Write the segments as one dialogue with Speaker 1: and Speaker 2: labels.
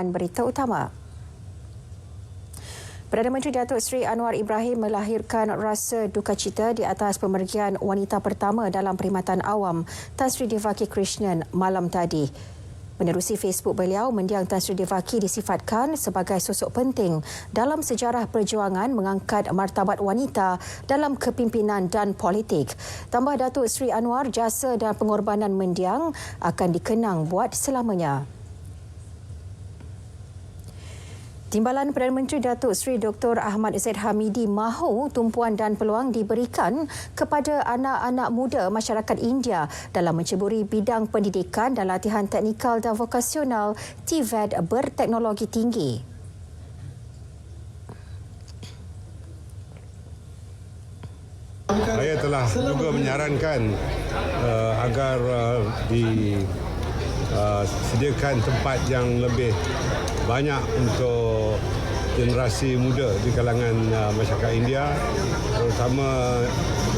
Speaker 1: rangkuman berita utama. Perdana Menteri Datuk Seri Anwar Ibrahim melahirkan rasa duka cita di atas pemergian wanita pertama dalam perkhidmatan awam, Tan Sri Devaki Krishnan, malam tadi. Menerusi Facebook beliau, mendiang Tan Sri Devaki disifatkan sebagai sosok penting dalam sejarah perjuangan mengangkat martabat wanita dalam kepimpinan dan politik. Tambah Datuk Seri Anwar, jasa dan pengorbanan mendiang akan dikenang buat selamanya. Timbalan Perdana Menteri Datuk Seri Dr. Ahmad Zaid Hamidi mahu tumpuan dan peluang diberikan kepada anak-anak muda masyarakat India dalam menceburi bidang pendidikan dan latihan teknikal dan vokasional TVET berteknologi tinggi.
Speaker 2: Saya telah juga menyarankan agar disediakan tempat yang lebih banyak untuk generasi muda di kalangan masyarakat India, terutama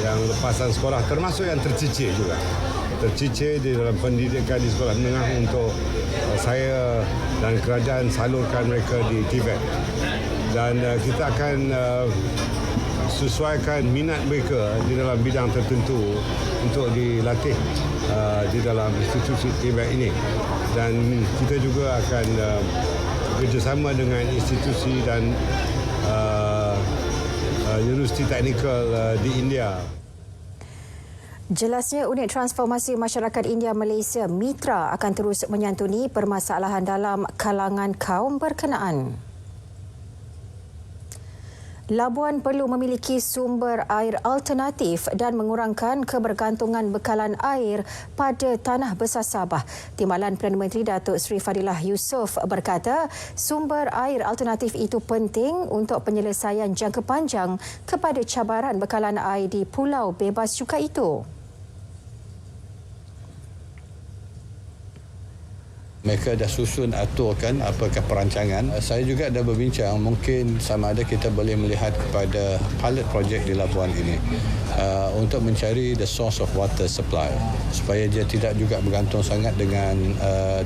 Speaker 2: yang lepasan sekolah, termasuk yang tercicir juga. Tercicir di dalam pendidikan di sekolah menengah untuk saya dan kerajaan salurkan mereka di Tibet. Dan kita akan sesuaikan minat mereka di dalam bidang tertentu untuk dilatih di dalam institusi Tibet ini. Dan kita juga akan bekerjasama dengan institusi dan universiti teknikal di India.
Speaker 1: Jelasnya, Unit Transformasi Masyarakat India Malaysia Mitra akan terus menyantuni permasalahan dalam kalangan kaum berkenaan. Labuan perlu memiliki sumber air alternatif dan mengurangkan kebergantungan bekalan air pada tanah besar Sabah. Timbalan Perdana Menteri Datuk Seri Fadilah Yusof berkata, sumber air alternatif itu penting untuk penyelesaian jangka panjang kepada cabaran bekalan air di Pulau Bebas Cukai itu.
Speaker 3: Mereka dah susun aturkan apakah perancangan. Saya juga dah berbincang mungkin sama ada kita boleh melihat kepada pilot project di Labuan ini untuk mencari the source of water supply supaya dia tidak juga bergantung sangat dengan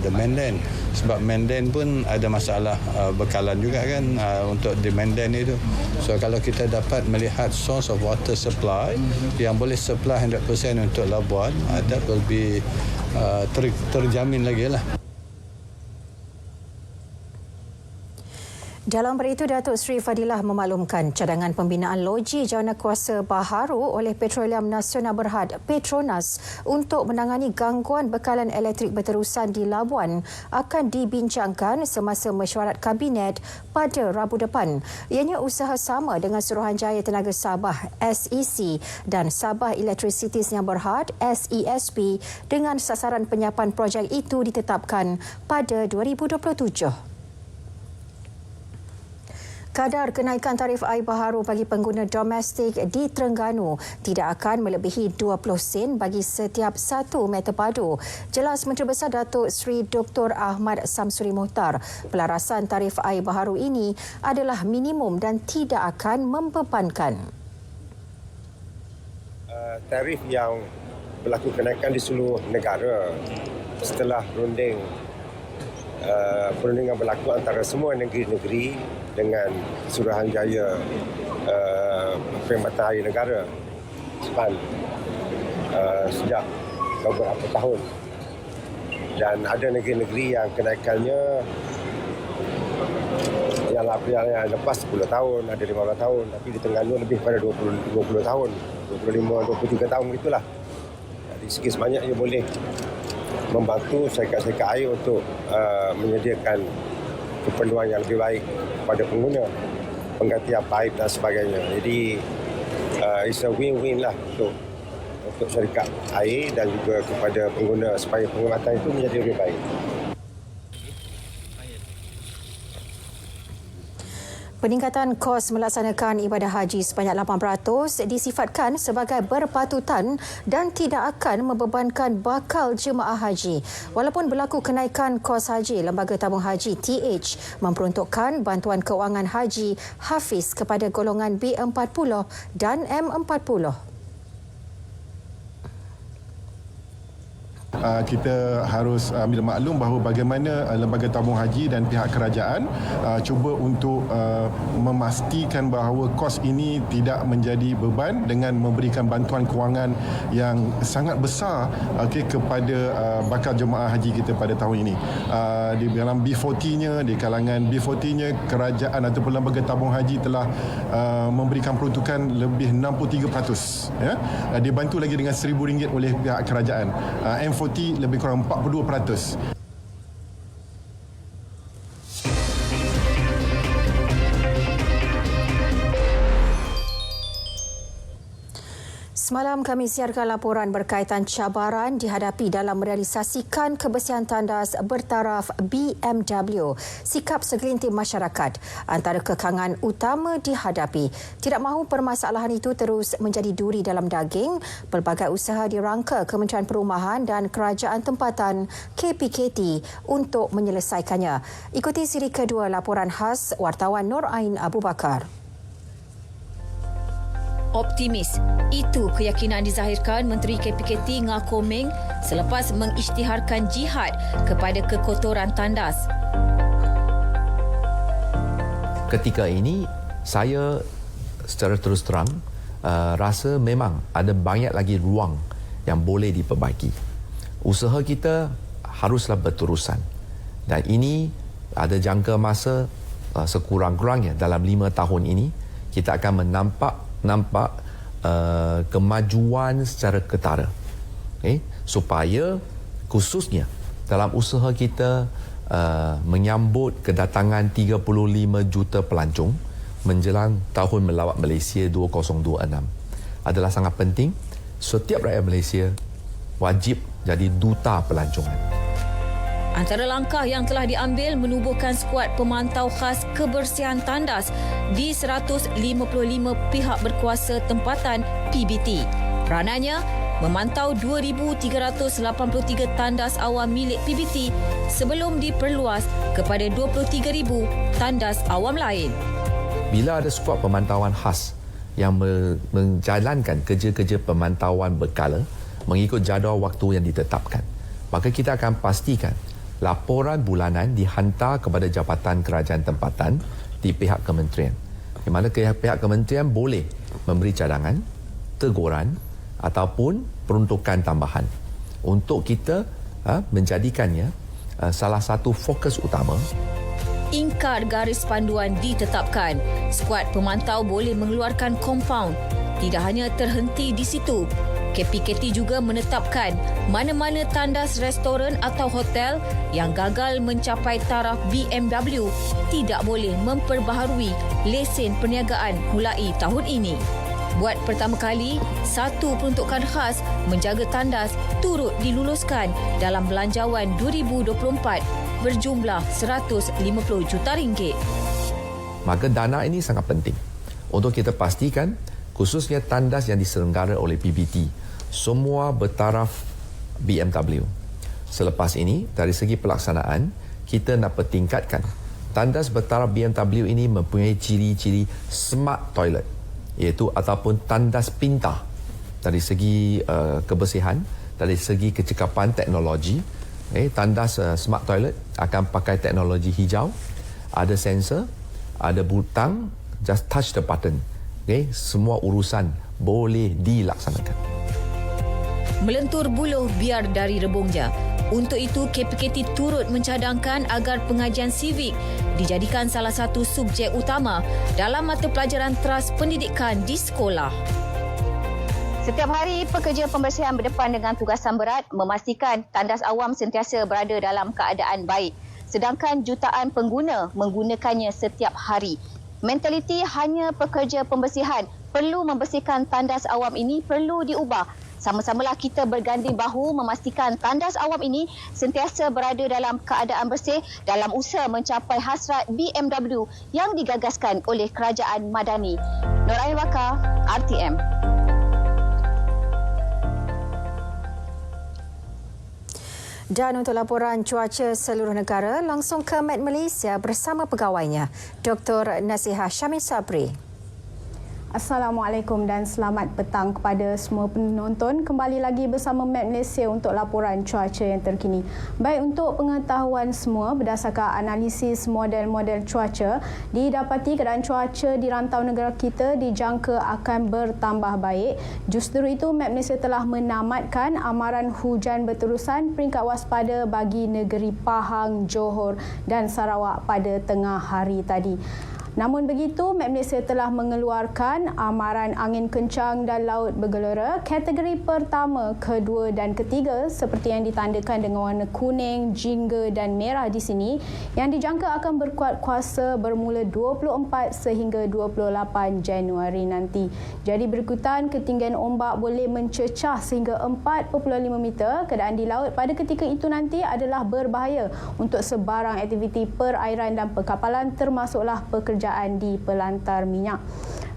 Speaker 3: the mainland, sebab mainland pun ada masalah bekalan juga kan untuk di mainland itu. So kalau kita dapat melihat source of water supply yang boleh supply 100% untuk Labuan, that will be terjamin lagi lah.
Speaker 1: Dalam berita itu, Datuk Seri Fadilah memaklumkan cadangan pembinaan loji jawanakuasa baharu oleh Petroleum Nasional Berhad Petronas untuk menangani gangguan bekalan elektrik berterusan di Labuan akan dibincangkan semasa mesyuarat Kabinet pada Rabu depan. Ianya usaha sama dengan Suruhanjaya Tenaga Sabah SEC dan Sabah Electricity Sdn Berhad SESB dengan sasaran penyiapan projek itu ditetapkan pada 2027. Kadar kenaikan tarif air baharu bagi pengguna domestik di Terengganu tidak akan melebihi 20 sen bagi setiap 1 meter padu. Jelas Menteri Besar Datuk Seri Dr. Ahmad Samsuri Mohtar, pelarasan tarif air baharu ini adalah minimum dan tidak akan membebankan.
Speaker 4: Tarif yang berlaku kenaikan di seluruh negara setelah perundingan berlaku antara semua negeri-negeri dengan Suruhanjaya Perkhidmatan Air Negara SPAN sejak beberapa tahun. Dan ada negeri-negeri yang kenaikannya yang lepas 10 tahun, ada 15 tahun, tapi di Terengganu lebih pada 20 tahun, 25-23 tahun begitulah. Dari segi sebanyaknya boleh membantu syarikat-syarikat air untuk menyediakan keperluan yang lebih baik kepada pengguna, penggantian paip dan sebagainya. Jadi it's a win-win lah untuk syarikat air dan juga kepada pengguna supaya penghematan itu menjadi lebih baik.
Speaker 1: Peningkatan kos melaksanakan ibadah haji sebanyak 8% disifatkan sebagai berpatutan dan tidak akan membebankan bakal jemaah haji. Walaupun berlaku kenaikan kos haji, Lembaga Tabung Haji TH memperuntukkan bantuan kewangan haji Hafiz kepada golongan B40 dan M40.
Speaker 5: kita harus ambil maklum bahawa bagaimana lembaga tabung haji dan pihak kerajaan cuba untuk memastikan bahawa kos ini tidak menjadi beban dengan memberikan bantuan kewangan yang sangat besar kepada bakal jemaah haji kita pada tahun ini. Di dalam B40-nya, di kalangan B40-nya, kerajaan ataupun lembaga tabung haji telah memberikan peruntukan lebih 63%. Ya? Dibantu lagi dengan RM1,000 oleh pihak kerajaan. M40 lebih kurang 42%.
Speaker 1: Semalam kami siarkan laporan berkaitan cabaran dihadapi dalam merealisasikan kebersihan tandas bertaraf BMW. Sikap segelintir masyarakat antara kekangan utama dihadapi. Tidak mahu permasalahan itu terus menjadi duri dalam daging, pelbagai usaha dirangka Kementerian Perumahan dan Kerajaan Tempatan KPKT untuk menyelesaikannya. Ikuti siri kedua laporan khas wartawan Nur Ain Abu Bakar.
Speaker 6: Optimis. Itu keyakinan dizahirkan Menteri KPKT Ngah Koh Meng selepas mengisytiharkan jihad kepada kekotoran tandas.
Speaker 7: Ketika ini, saya secara terus terang rasa memang ada banyak lagi ruang yang boleh diperbaiki. Usaha kita haruslah berterusan. Dan ini ada jangka masa sekurang-kurangnya dalam 5 tahun ini, kita akan nampak kemajuan secara ketara. Supaya khususnya dalam usaha kita menyambut kedatangan 35 juta pelancong menjelang tahun melawat Malaysia 2026 adalah sangat penting. Setiap rakyat Malaysia wajib jadi duta pelancongan.
Speaker 6: Antara langkah yang telah diambil menubuhkan skuad pemantau khas kebersihan tandas di 155 pihak berkuasa tempatan PBT. Peranannya memantau 2,383 tandas awam milik PBT sebelum diperluas kepada 23,000 tandas awam lain.
Speaker 7: Bila ada skuad pemantauan khas yang menjalankan kerja-kerja pemantauan berkala mengikut jadual waktu yang ditetapkan, maka kita akan pastikan laporan bulanan dihantar kepada Jabatan Kerajaan Tempatan di pihak kementerian. Di mana pihak kementerian boleh memberi cadangan, teguran ataupun peruntukan tambahan untuk kita menjadikannya salah satu fokus utama.
Speaker 6: Ingkar garis panduan ditetapkan. Skuad pemantau boleh mengeluarkan kompaun. Tidak hanya terhenti di situ. KPKT juga menetapkan mana-mana tandas restoran atau hotel yang gagal mencapai taraf BMW tidak boleh memperbaharui lesen perniagaan mulai tahun ini. Buat pertama kali, satu peruntukan khas menjaga tandas turut diluluskan dalam Belanjawan 2024 berjumlah RM150 juta.
Speaker 7: Maka dana ini sangat penting untuk kita pastikan khususnya tandas yang diselenggara oleh PBT semua bertaraf BMW. Selepas ini, dari segi pelaksanaan, kita nak pertingkatkan. Tandas bertaraf BMW ini mempunyai ciri-ciri smart toilet, iaitu ataupun tandas pintar dari segi kebersihan, dari segi kecekapan teknologi. Tandas smart toilet akan pakai teknologi hijau, ada sensor, ada butang, just touch the button. Semua urusan boleh dilaksanakan.
Speaker 6: Melentur buluh biar dari rebungnya. Untuk itu, KPKT turut mencadangkan agar pengajian sivik dijadikan salah satu subjek utama dalam mata pelajaran teras pendidikan di sekolah.
Speaker 8: Setiap hari, pekerja pembersihan berdepan dengan tugasan berat memastikan tandas awam sentiasa berada dalam keadaan baik. Sedangkan jutaan pengguna menggunakannya setiap hari. Mentaliti hanya pekerja pembersihan perlu membersihkan tandas awam ini perlu diubah. Sama-samalah kita berganding bahu memastikan tandas awam ini sentiasa berada dalam keadaan bersih dalam usaha mencapai hasrat BMW yang digagaskan oleh Kerajaan Madani. Nur Ain Waka, RTM.
Speaker 1: Dan untuk laporan cuaca seluruh negara, langsung ke Met Malaysia bersama pegawainya, Dr. Nasihah Syamil Sabri.
Speaker 9: Assalamualaikum dan selamat petang kepada semua penonton. Kembali lagi bersama Map Malaysia untuk laporan cuaca yang terkini. Baik, untuk pengetahuan semua, berdasarkan analisis model-model cuaca, didapati keadaan cuaca di rantau negara kita dijangka akan bertambah baik. Justru itu, Map Malaysia telah menamatkan amaran hujan berterusan peringkat waspada bagi negeri Pahang, Johor dan Sarawak pada tengah hari tadi. Namun begitu, Map Malaysia telah mengeluarkan amaran angin kencang dan laut bergelora kategori pertama, kedua dan ketiga seperti yang ditandakan dengan warna kuning, jingga dan merah di sini yang dijangka akan berkuat kuasa bermula 24 sehingga 28 Januari nanti. Jadi berikutan ketinggian ombak boleh mencecah sehingga 4.5 meter. Keadaan di laut pada ketika itu nanti adalah berbahaya untuk sebarang aktiviti perairan dan perkapalan termasuklah pekerjaan di pelantar minyak.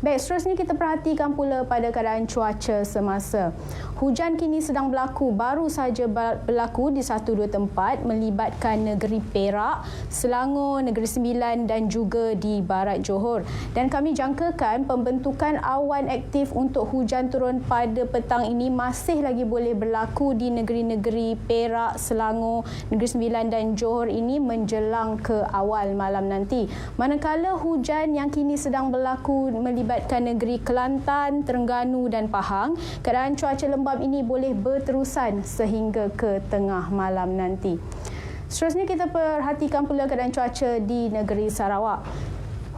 Speaker 9: Baik, seterusnya kita perhatikan pula pada keadaan cuaca semasa. Hujan kini sedang berlaku, baru saja berlaku di 1-2 tempat melibatkan negeri Perak, Selangor, Negeri Sembilan dan juga di Barat Johor. Dan kami jangkakan pembentukan awan aktif untuk hujan turun pada petang ini masih lagi boleh berlaku di negeri-negeri Perak, Selangor, Negeri Sembilan dan Johor ini menjelang ke awal malam nanti. Manakala hujan yang kini sedang berlaku melibatkan negeri Kelantan, Terengganu dan Pahang, keadaan cuaca lembap ini boleh berterusan sehingga ke tengah malam nanti. Seterusnya kita perhatikan pula keadaan cuaca di negeri Sarawak.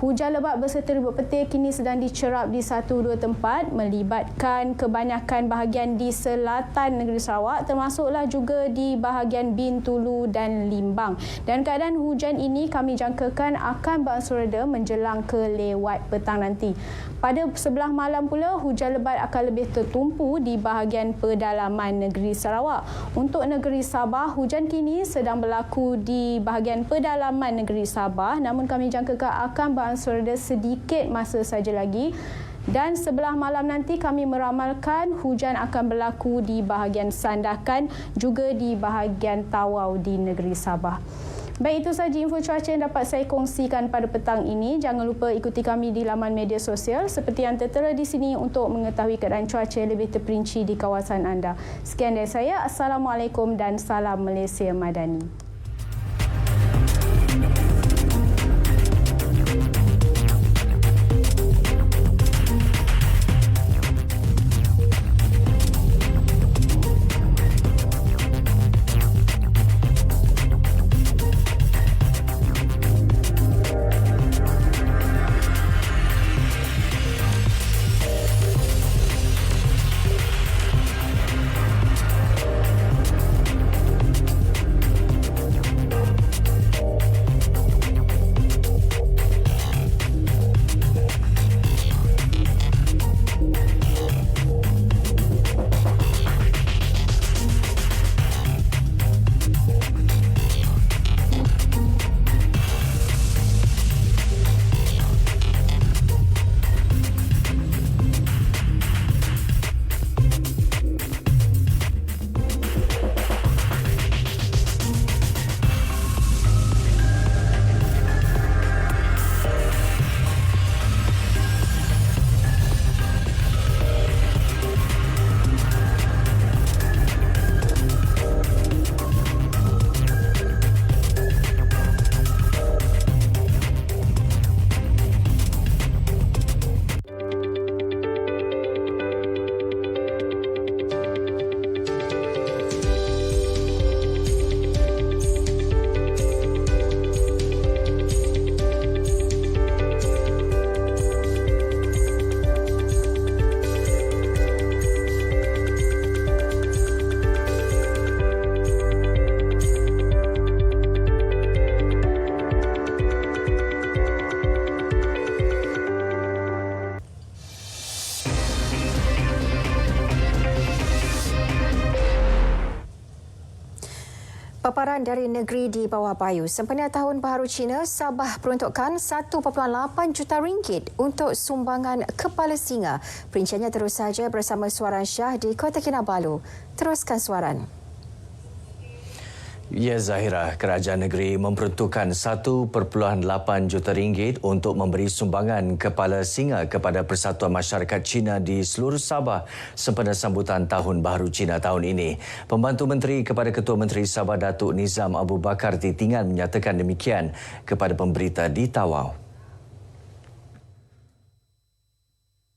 Speaker 9: Hujan lebat berserta ribut petir kini sedang dicerap di 1-2 tempat melibatkan kebanyakan bahagian di selatan negeri Sarawak termasuklah juga di bahagian Bintulu dan Limbang. Dan keadaan hujan ini kami jangkakan akan berangsur reda menjelang ke lewat petang nanti. Pada sebelah malam pula, hujan lebat akan lebih tertumpu di bahagian pedalaman negeri Sarawak. Untuk negeri Sabah, hujan kini sedang berlaku di bahagian pedalaman negeri Sabah, namun kami jangkakan akan berangsur reda sedikit masa saja lagi. Dan sebelah malam nanti kami meramalkan hujan akan berlaku di bahagian Sandakan, juga di bahagian Tawau di negeri Sabah. Baik, itu sahaja info cuaca yang dapat saya kongsikan pada petang ini. Jangan lupa ikuti kami di laman media sosial seperti yang tertera di sini untuk mengetahui keadaan cuaca yang lebih terperinci di kawasan anda. Sekian dari saya. Assalamualaikum dan salam Malaysia Madani.
Speaker 1: Paparan dari negeri di bawah payu. Sempena Tahun Baharu Cina, Sabah peruntukkan 1.8 juta ringgit untuk sumbangan kepala singa. Perinciannya terus saja bersama Suaran Syah di Kota Kinabalu. Teruskan Suaran.
Speaker 10: Ya Zahira, kerajaan negeri memperuntukkan 1.8 juta ringgit untuk memberi sumbangan kepala singa kepada Persatuan Masyarakat Cina di seluruh Sabah sempena sambutan Tahun Baharu Cina tahun ini. Pembantu Menteri kepada Ketua Menteri Sabah Datuk Nizam Abu Bakar Titingan menyatakan demikian kepada pemberita di Tawau.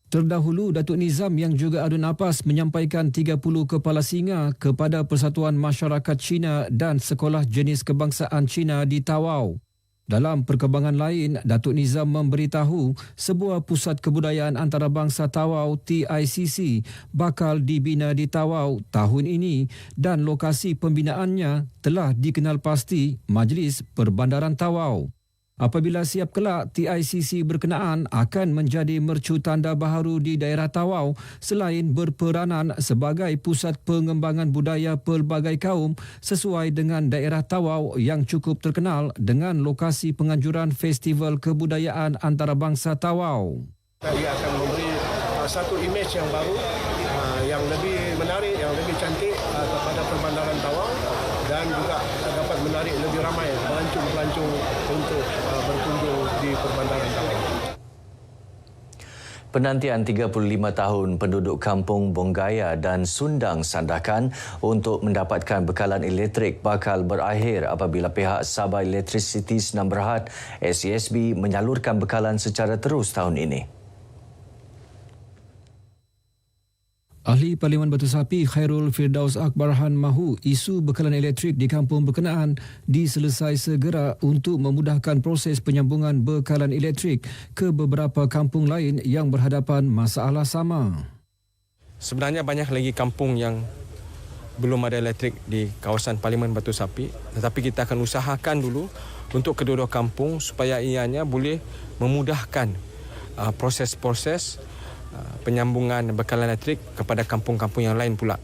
Speaker 11: Terdahulu, Datuk Nizam yang juga adu napas menyampaikan 30 kepala singa kepada Persatuan Masyarakat Cina dan Sekolah Jenis Kebangsaan Cina di Tawau. Dalam perkembangan lain, Datuk Nizam memberitahu sebuah pusat kebudayaan antarabangsa Tawau TICC bakal dibina di Tawau tahun ini dan lokasi pembinaannya telah dikenal pasti Majlis Perbandaran Tawau. Apabila siap kelak, TICC berkenaan akan menjadi mercu tanda baharu di daerah Tawau selain berperanan sebagai pusat pengembangan budaya pelbagai kaum sesuai dengan daerah Tawau yang cukup terkenal dengan lokasi penganjuran Festival Kebudayaan Antarabangsa Tawau.
Speaker 12: Ia akan memberi satu imej yang baru, yang lebih menarik, yang lebih cantik kepada Perbandaran Tawau dan juga dapat menarik lebih ramai pelancong-pelancong untuk berkunjung di Perbandaran Tawau.
Speaker 10: Penantian 35 tahun penduduk kampung Bonggaya dan Sundang Sandakan untuk mendapatkan bekalan elektrik bakal berakhir apabila pihak Sabah Electricity Senam Berhad SESB menyalurkan bekalan secara terus tahun ini.
Speaker 11: Ahli Parlimen Batu Sapi Khairul Firdaus Akbarhan mahu isu bekalan elektrik di kampung berkenaan diselesai segera untuk memudahkan proses penyambungan bekalan elektrik ke beberapa kampung lain yang berhadapan masalah sama.
Speaker 13: Sebenarnya banyak lagi kampung yang belum ada elektrik di kawasan Parlimen Batu Sapi, tetapi kita akan usahakan dulu untuk kedua-dua kampung supaya ianya boleh memudahkan proses-proses penyambungan bekalan elektrik kepada kampung-kampung yang lain pula.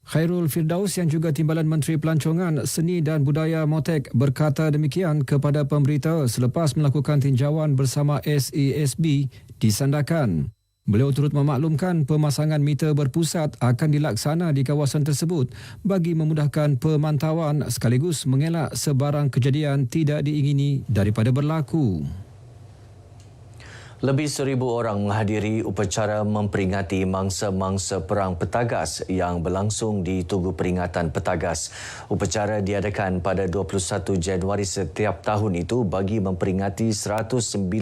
Speaker 11: Khairul Firdaus yang juga Timbalan Menteri Pelancongan, Seni dan Budaya Motek berkata demikian kepada pemberita selepas melakukan tinjauan bersama SESB di Sandakan. Beliau turut memaklumkan pemasangan meter berpusat akan dilaksana di kawasan tersebut bagi memudahkan pemantauan sekaligus mengelak sebarang kejadian tidak diingini daripada berlaku.
Speaker 10: Lebih 1,000 orang menghadiri upacara memperingati mangsa-mangsa Perang Petagas yang berlangsung di Tugu Peringatan Petagas. Upacara diadakan pada 21 Januari setiap tahun itu bagi memperingati 196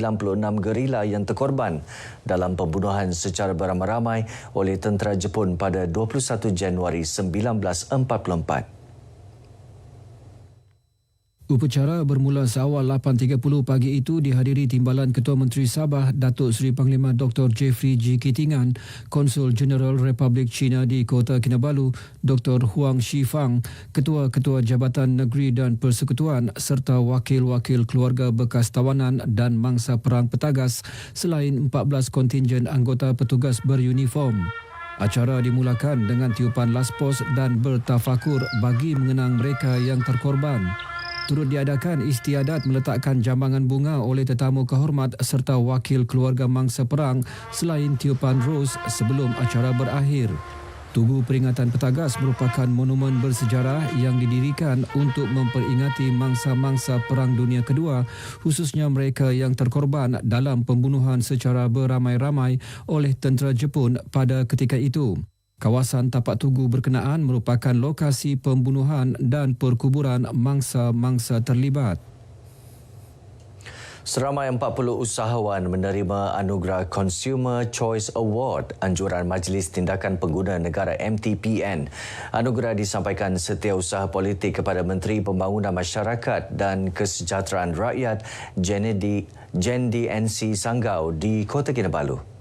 Speaker 10: gerila yang terkorban dalam pembunuhan secara beramai-ramai oleh tentera Jepun pada 21 Januari 1944.
Speaker 11: Upacara bermula seawal 8.30 pagi itu dihadiri Timbalan Ketua Menteri Sabah Datuk Seri Panglima Dr. Jeffrey G. Kitingan, Konsul Jeneral Republik China di Kota Kinabalu Dr. Huang Shifang, Ketua-Ketua Jabatan Negeri dan Persekutuan serta wakil-wakil keluarga bekas tawanan dan mangsa Perang Petagas selain 14 kontingen anggota petugas beruniform. Acara dimulakan dengan tiupan laspos dan bertafakur bagi mengenang mereka yang terkorban. Turut diadakan istiadat meletakkan jambangan bunga oleh tetamu kehormat serta wakil keluarga mangsa perang selain tiupan ros sebelum acara berakhir. Tugu Peringatan Petagas merupakan monumen bersejarah yang didirikan untuk memperingati mangsa-mangsa Perang Dunia Kedua, khususnya mereka yang terkorban dalam pembunuhan secara beramai-ramai oleh tentera Jepun pada ketika itu. Kawasan tapak tugu berkenaan merupakan lokasi pembunuhan dan perkuburan mangsa-mangsa terlibat.
Speaker 10: Seramai 40 usahawan menerima anugerah Consumer Choice Award anjuran Majlis Tindakan Pengguna Negara MTPN. Anugerah disampaikan Setiausaha Politik kepada Menteri Pembangunan Masyarakat dan Kesejahteraan Rakyat Jendi NC Sanggau di Kota Kinabalu.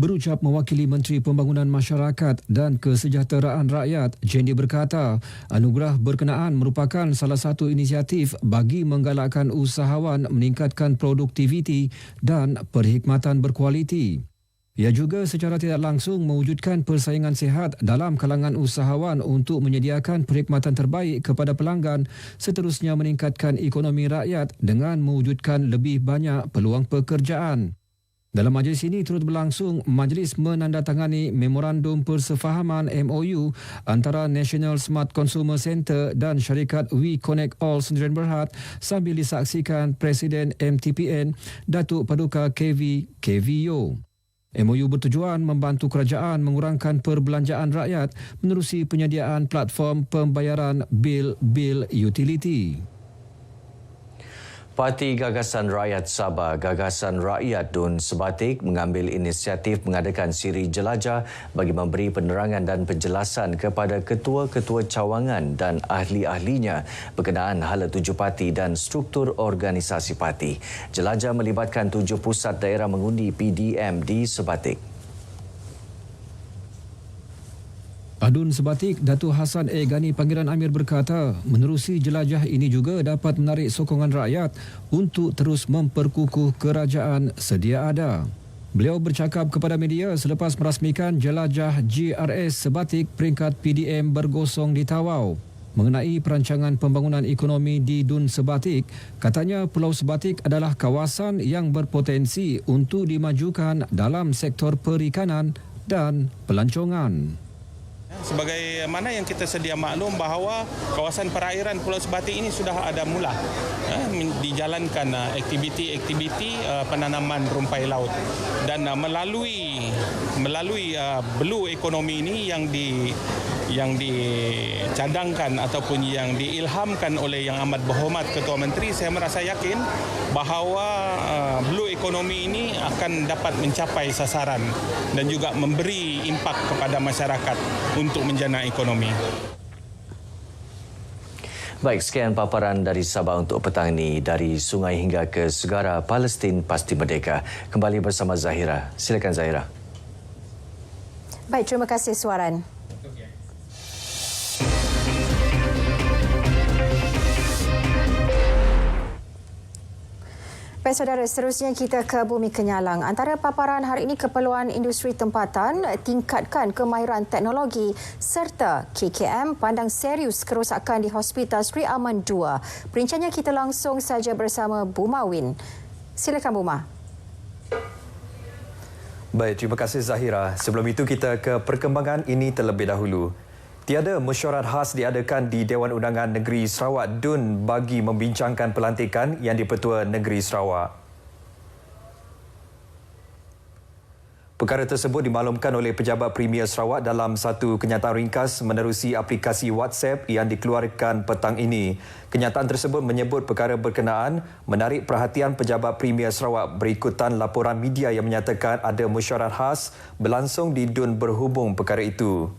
Speaker 11: Berucap mewakili Menteri Pembangunan Masyarakat dan Kesejahteraan Rakyat, Jendi berkata, anugerah berkenaan merupakan salah satu inisiatif bagi menggalakkan usahawan meningkatkan produktiviti dan perkhidmatan berkualiti. Ia juga secara tidak langsung mewujudkan persaingan sihat dalam kalangan usahawan untuk menyediakan perkhidmatan terbaik kepada pelanggan, seterusnya meningkatkan ekonomi rakyat dengan mewujudkan lebih banyak peluang pekerjaan. Dalam majlis ini turut berlangsung majlis menandatangani Memorandum Persefahaman MOU antara National Smart Consumer Centre dan syarikat We Connect All Sdn Bhd sambil disaksikan Presiden MTPN Datuk Paduka KV Yo. MOU bertujuan membantu kerajaan mengurangkan perbelanjaan rakyat menerusi penyediaan platform pembayaran bil utility.
Speaker 10: Parti Gagasan Rakyat Sabah, Gagasan Rakyat Dun Sebatik mengambil inisiatif mengadakan siri jelajah bagi memberi penerangan dan penjelasan kepada ketua-ketua cawangan dan ahli-ahlinya berkenaan hala tuju parti dan struktur organisasi parti. Jelajah melibatkan 7 pusat daerah mengundi PDM di Sebatik.
Speaker 11: Adun Sebatik, Datuk Hassan A. Gani Pangeran Amir berkata, menerusi jelajah ini juga dapat menarik sokongan rakyat untuk terus memperkukuh kerajaan sedia ada. Beliau bercakap kepada media selepas merasmikan jelajah GRS Sebatik peringkat PDM bergosong di Tawau. Mengenai perancangan pembangunan ekonomi di Dun Sebatik, katanya Pulau Sebatik adalah kawasan yang berpotensi untuk dimajukan dalam sektor perikanan dan pelancongan.
Speaker 14: Sebagaimana yang kita sedia maklum bahawa kawasan perairan Pulau Sebatik ini sudah ada mula dijalankan aktiviti-aktiviti penanaman rumpai laut dan melalui belu ekonomi ini yang dicadangkan ataupun yang diilhamkan oleh Yang Amat Berhormat Ketua Menteri, saya merasa yakin bahawa belu ekonomi ini akan dapat mencapai sasaran dan juga memberi impak kepada masyarakat untuk menjana ekonomi.
Speaker 10: Baik, sekian paparan dari Sabah untuk petang ini. Dari sungai hingga ke segara, Palestin pasti merdeka. Kembali bersama Zahira. Silakan Zahira.
Speaker 1: Baik, terima kasih Suaran. Baik saudara, seterusnya kita ke Bumi Kenyalang. Antara paparan hari ini keperluan industri tempatan, tingkatkan kemahiran teknologi serta KKM pandang serius kerosakan di Hospital Sri Aman II. Perinciannya kita langsung saja bersama Buma Win. Silakan Buma.
Speaker 15: Baik, terima kasih Zahira. Sebelum itu kita ke perkembangan ini terlebih dahulu. Tiada mesyuarat khas diadakan di Dewan Undangan Negeri Sarawak Dun bagi membincangkan pelantikan Yang di-Pertua Negeri Sarawak. Perkara tersebut dimaklumkan oleh Pejabat Premier Sarawak dalam satu kenyataan ringkas menerusi aplikasi WhatsApp yang dikeluarkan petang ini. Kenyataan tersebut menyebut perkara berkenaan menarik perhatian Pejabat Premier Sarawak berikutan laporan media yang menyatakan ada mesyuarat khas berlangsung di Dun berhubung perkara itu.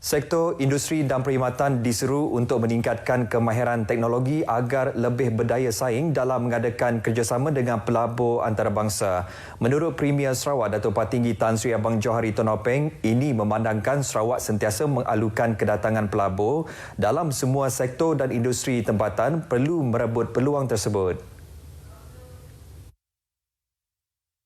Speaker 15: Sektor industri dan perkhidmatan diseru untuk meningkatkan kemahiran teknologi agar lebih berdaya saing dalam mengadakan kerjasama dengan pelabur antarabangsa. Menurut Premier Sarawak, Datuk Patinggi Tan Sri Abang Johari Tonopeng, ini memandangkan Sarawak sentiasa mengalukan kedatangan pelabur dalam semua sektor dan industri tempatan perlu merebut peluang tersebut.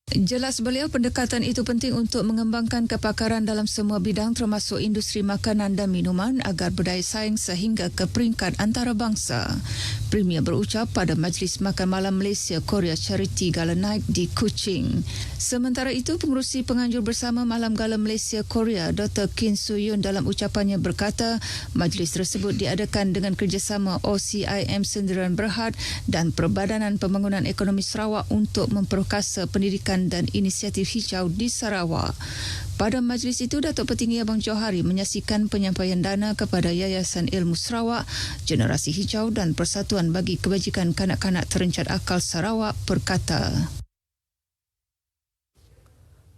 Speaker 16: Jelas beliau pendekatan itu penting untuk mengembangkan kepakaran dalam semua bidang termasuk industri makanan dan minuman agar berdaya saing sehingga ke peringkat antarabangsa. Premier berucap pada Majlis Makan Malam Malaysia Korea Charity Gala Night di Kuching. Sementara itu, pengerusi penganjur bersama Malam Gala Malaysia Korea Dr. Kim Soo-yoon dalam ucapannya berkata majlis tersebut diadakan dengan kerjasama OCIM Sdn Bhd dan Perbadanan Pembangunan Ekonomi Sarawak untuk memperkasa pendidikan dan inisiatif hijau di Sarawak. Pada majlis itu, Datuk Petinggi Abang Johari menyaksikan penyampaian dana kepada Yayasan Ilmu Sarawak, Generasi Hijau dan Persatuan bagi Kebajikan Kanak-kanak Terencat Akal Sarawak berkata.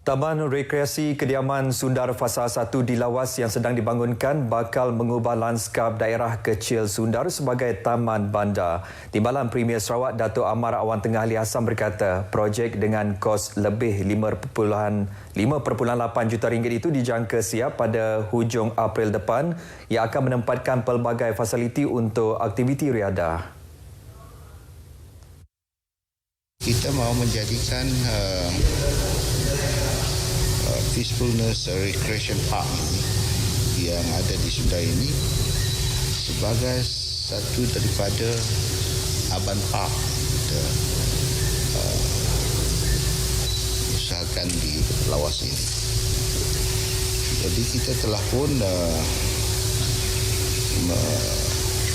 Speaker 15: Taman Rekreasi Kediaman Sundar Fasa 1 di Lawas yang sedang dibangunkan bakal mengubah lanskap daerah kecil Sundar sebagai taman bandar. Timbalan Premier Sarawak Datuk Amar Awan Tengah Ali Hassan berkata, projek dengan kos lebih 5.8 juta ringgit itu dijangka siap pada hujung April depan yang akan menempatkan pelbagai fasiliti untuk aktiviti riadah.
Speaker 17: Kita mahu menjadikan Peacefulness Recreation Park ini yang ada di Sundar ini sebagai satu daripada urban park dilaksanakan di lawas ini. Jadi kita telah pun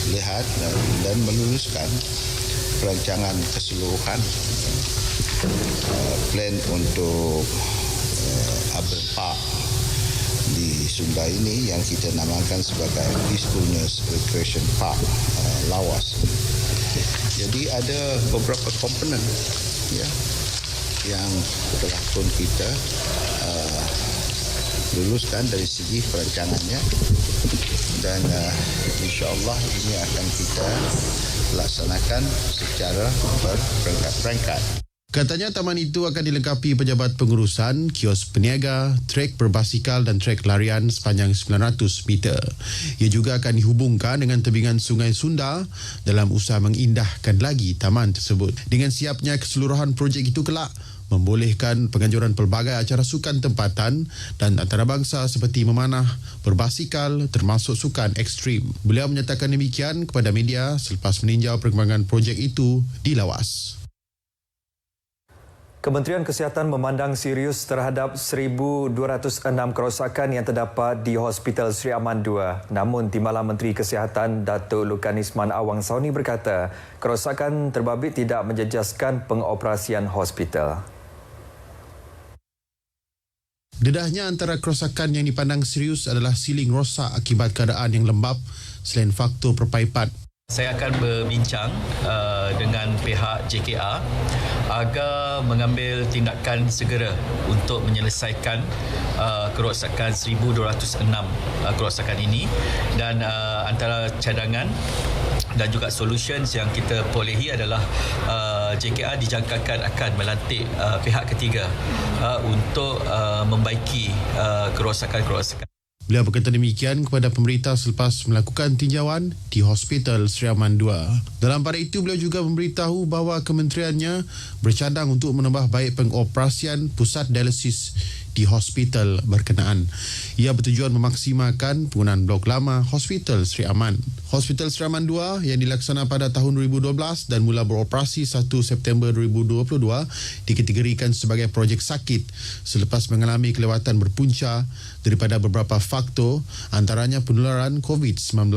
Speaker 17: melihat dan meluluskan perancangan keseluruhan plan untuk urban park di Sunda ini yang kita namakan sebagai Peacefulness Recreation Park Lawas. Jadi ada beberapa komponen ya yang telah pun kita luluskan dari segi perancangannya, dan insya-Allah ini akan kita laksanakan secara berperangkat-perangkat.
Speaker 18: Katanya taman itu akan dilengkapi pejabat pengurusan, kios peniaga, trek berbasikal dan trek larian sepanjang 900 meter. Ia juga akan dihubungkan dengan tebingan Sungai Sunda dalam usaha mengindahkan lagi taman tersebut. Dengan siapnya keseluruhan projek itu kelak membolehkan penganjuran pelbagai acara sukan tempatan dan antarabangsa seperti memanah, berbasikal termasuk sukan ekstrim. Beliau menyatakan demikian kepada media selepas meninjau perkembangan projek itu di Lawas.
Speaker 15: Kementerian Kesihatan memandang serius terhadap 1,206 kerosakan yang terdapat di Hospital Sri Aman II. Namun, Timbalan Menteri Kesihatan Datuk Lukanisman Awang Sauni berkata, kerosakan terbabit tidak menjejaskan pengoperasian hospital.
Speaker 18: Dedahnya antara kerosakan yang dipandang serius adalah siling rosak akibat keadaan yang lembap selain faktor perpaipan.
Speaker 19: Saya akan berbincang dengan pihak JKR agar mengambil tindakan segera untuk menyelesaikan kerosakan 1,206 kerosakan ini, dan antara cadangan dan juga solutions yang kita perolehi adalah JKR dijangkakan akan melantik pihak ketiga untuk membaiki kerosakan-kerosakan.
Speaker 18: Beliau berkata demikian kepada pemberita selepas melakukan tinjauan di Hospital Sri Aman II. Dalam pada itu, beliau juga memberitahu bahawa kementeriannya bercadang untuk menambah baik pengoperasian pusat dialisis di hospital berkenaan. Ia bertujuan memaksimalkan penggunaan blok lama Hospital Sri Aman. Hospital Sri Aman II yang dilaksana pada tahun 2012 dan mula beroperasi 1 September 2022 dikategorikan sebagai projek sakit selepas mengalami kelewatan berpunca daripada beberapa faktor, antaranya penularan COVID-19.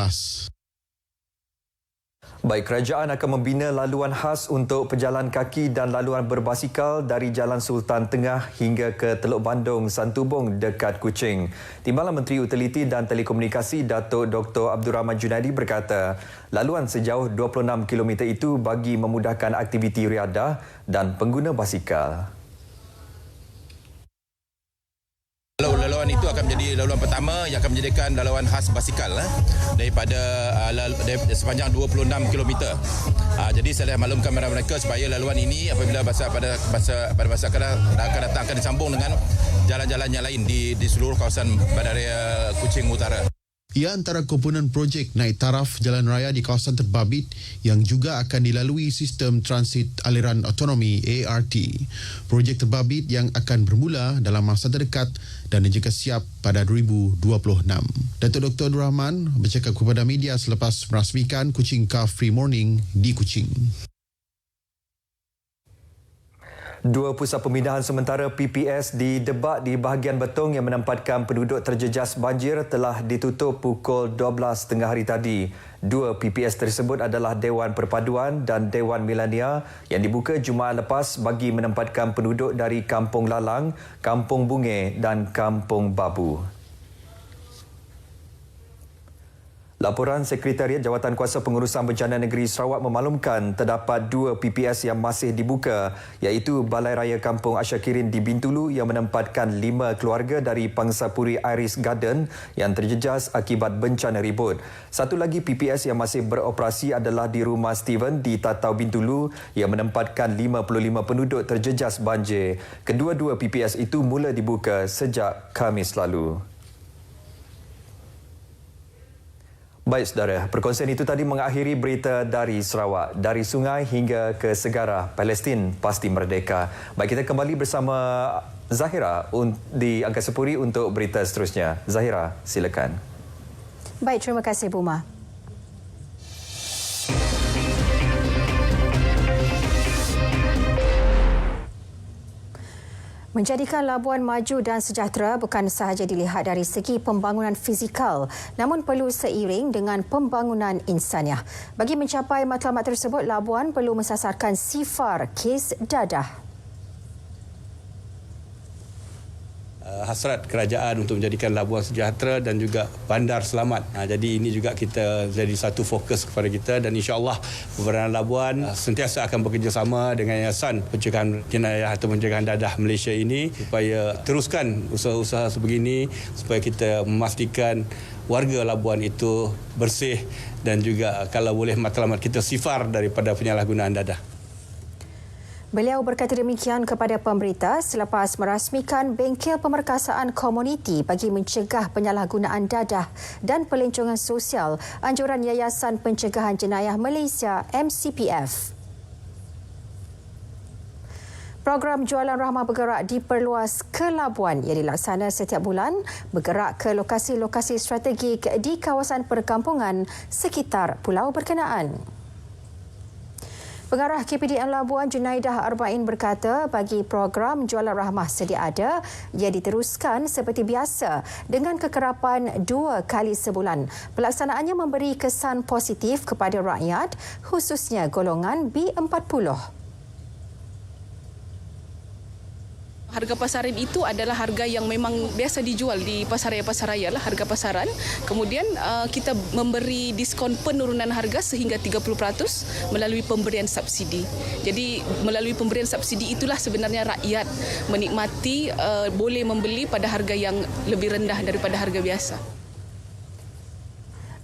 Speaker 15: Baik, kerajaan akan membina laluan khas untuk pejalan kaki dan laluan berbasikal dari Jalan Sultan Tengah hingga ke Teluk Bandung, Santubong dekat Kuching. Timbalan Menteri Utiliti dan Telekomunikasi Datuk Dr. Abdul Rahman Junaidi berkata, laluan sejauh 26 km itu bagi memudahkan aktiviti riadah dan pengguna basikal.
Speaker 20: Laluan itu akan menjadi laluan pertama yang akan menjadikan laluan khas basikal daripada sepanjang 26 km. Jadi saya maklumkan kepada mereka supaya laluan ini apabila pada masa akan datang akan disambung dengan jalan-jalan yang lain di seluruh kawasan Bandaraya Kuching Utara.
Speaker 18: Ia antara komponen projek naik taraf jalan raya di kawasan terbabit yang juga akan dilalui sistem transit aliran autonomi ART. Projek terbabit yang akan bermula dalam masa terdekat dan dijangka siap pada 2026. Datuk Dr. Abdul Rahman bercakap kepada media selepas merasmikan Kuching Car Free Morning di Kuching.
Speaker 15: Dua pusat pemindahan sementara PPS di Debak di bahagian Betong yang menempatkan penduduk terjejas banjir telah ditutup pukul 12.30 hari tadi. Dua PPS tersebut adalah Dewan Perpaduan dan Dewan Milenia yang dibuka Jumaat lepas bagi menempatkan penduduk dari Kampung Lalang, Kampung Bunge dan Kampung Babu. Laporan Sekretariat Jawatan Kuasa Pengurusan Bencana Negeri Sarawak memaklumkan terdapat dua PPS yang masih dibuka, iaitu Balai Raya Kampung Asyakirin di Bintulu yang menempatkan 5 keluarga dari Pangsapuri Iris Garden yang terjejas akibat bencana ribut. Satu lagi PPS yang masih beroperasi adalah di Rumah Steven di Tatau Bintulu yang menempatkan 55 penduduk terjejas banjir. Kedua-dua PPS itu mula dibuka sejak Khamis lalu. Baik saudara, perkongsian itu tadi mengakhiri berita dari Sarawak. Dari sungai hingga ke segara, Palestin pasti merdeka. Baik, kita kembali bersama Zahira di Angkasa Puri untuk berita seterusnya. Zahira, silakan.
Speaker 1: Baik, terima kasih Buma. Menjadikan Labuan maju dan sejahtera bukan sahaja dilihat dari segi pembangunan fizikal, namun perlu seiring dengan pembangunan insaniah. Bagi mencapai matlamat tersebut, Labuan perlu mensasarkan sifar kes dadah.
Speaker 3: Hasrat kerajaan untuk menjadikan Labuan sejahtera dan juga bandar selamat. Jadi ini juga kita jadi satu fokus kepada kita, dan insya-Allah Pemberantasan Labuan sentiasa akan bekerjasama dengan Yayasan Pencegahan Jenayah atau Pencegahan Dadah Malaysia ini supaya teruskan usaha-usaha sebegini, supaya kita memastikan warga Labuan itu bersih dan juga kalau boleh matlamat kita sifar daripada penyalahgunaan dadah.
Speaker 1: Beliau berkata demikian kepada pemberita selepas merasmikan bengkel pemerkasaan komuniti bagi mencegah penyalahgunaan dadah dan pelancongan sosial anjuran Yayasan Pencegahan Jenayah Malaysia MCPF. Program Jualan Rahmah Bergerak diperluas ke Labuan ia dilaksana setiap bulan bergerak ke lokasi-lokasi strategik di kawasan perkampungan sekitar pulau berkenaan. Pengarah KPDN Labuan Junaidah Arba'in berkata bagi program Jualan Rahmah sedia ada, ia diteruskan seperti biasa dengan kekerapan 2 kali sebulan. Pelaksanaannya memberi kesan positif kepada rakyat, khususnya golongan B40.
Speaker 21: Harga pasaran itu adalah harga yang memang biasa dijual di pasaraya-pasaraya lah, harga pasaran. Kemudian kita memberi diskon penurunan harga sehingga 30% melalui pemberian subsidi. Jadi melalui pemberian subsidi itulah sebenarnya rakyat menikmati boleh membeli pada harga yang lebih rendah daripada harga biasa.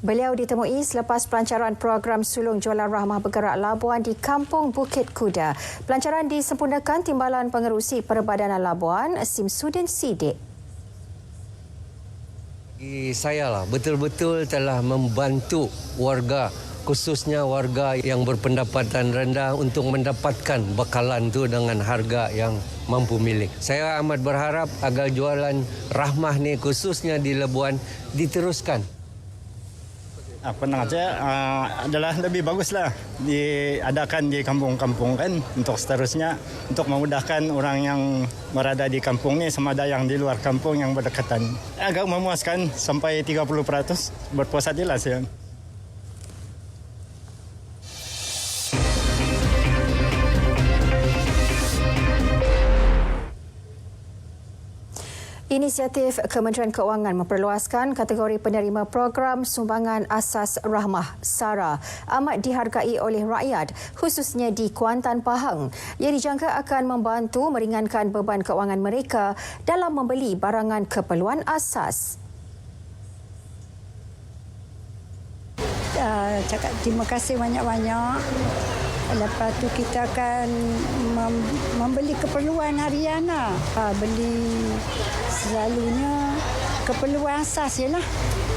Speaker 1: Beliau ditemui selepas pelancaran program sulung Jualan Rahmah Bergerak Labuan di Kampung Bukit Kuda. Pelancaran disempurnakan Timbalan Pengerusi Perbadanan Labuan, Simsudin Sidik.
Speaker 22: Saya lah betul-betul telah membantu warga, khususnya warga yang berpendapatan rendah untuk mendapatkan bekalan tu dengan harga yang mampu milik. Saya amat berharap agar Jualan Rahmah ni khususnya di Labuan diteruskan.
Speaker 23: Pandangan saya adalah lebih baguslah diadakan di kampung-kampung kan, untuk seterusnya untuk memudahkan orang yang berada di kampung ni sama ada yang di luar kampung yang berdekatan. Agak memuaskan sampai 30%, berpuas hatilah saya.
Speaker 1: Inisiatif Kementerian Keuangan memperluaskan kategori penerima program sumbangan asas rahmah SARA amat dihargai oleh rakyat, khususnya di Kuantan Pahang. Ia dijangka akan membantu meringankan beban keuangan mereka dalam membeli barangan keperluan asas.
Speaker 24: Cakap terima kasih banyak-banyak. Lepas tu kita akan membeli keperluan harian lah. Beli selalunya keperluan asas je lah.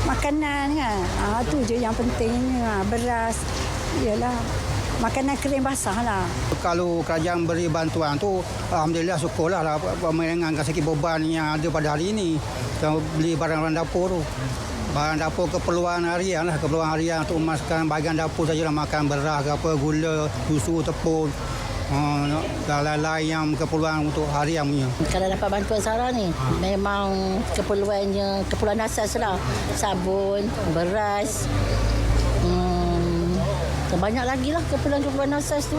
Speaker 24: Makanan kan. Tu je yang pentingnya. Beras. Yalah. Makanan kering basah lah.
Speaker 25: Kalau kerajaan beri bantuan tu, alhamdulillah syukurlah meringankan sikit beban yang ada pada hari ini. Yang beli barang-barang dapur tu. Barang dapur keperluan harian lah, keperluan harian untuk memaskan bahagian dapur sajalah, makan beras, apa, gula, susu, tepung, dan lain-lain yang keperluan untuk harian punya.
Speaker 26: Kalau dapat bantuan SARA ni, memang keperluan asas lah. Sabun, beras, banyak lagi lah keperluan asas tu.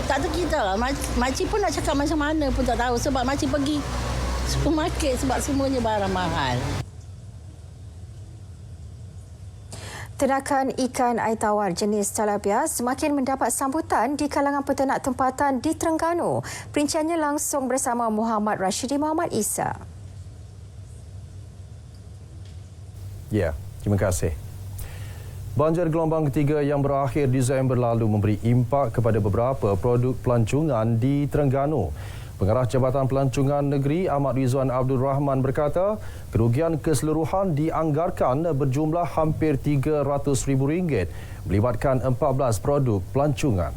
Speaker 26: Tak terkita lah. Makcik pun nak cakap macam mana pun tak tahu sebab makcik pergi supermarket sebab semuanya barang mahal.
Speaker 1: Ternakan ikan air tawar jenis tilapia semakin mendapat sambutan di kalangan peternak tempatan di Terengganu. Perinciannya langsung bersama Muhammad Rashidi Muhammad Isa.
Speaker 27: Ya, terima kasih. Banjir gelombang ketiga yang berakhir Disember lalu memberi impak kepada beberapa produk pelancongan di Terengganu. Pengarah Jabatan Pelancongan Negeri Ahmad Rizwan Abdul Rahman berkata, kerugian keseluruhan dianggarkan berjumlah hampir RM300,000 melibatkan 14 produk pelancongan.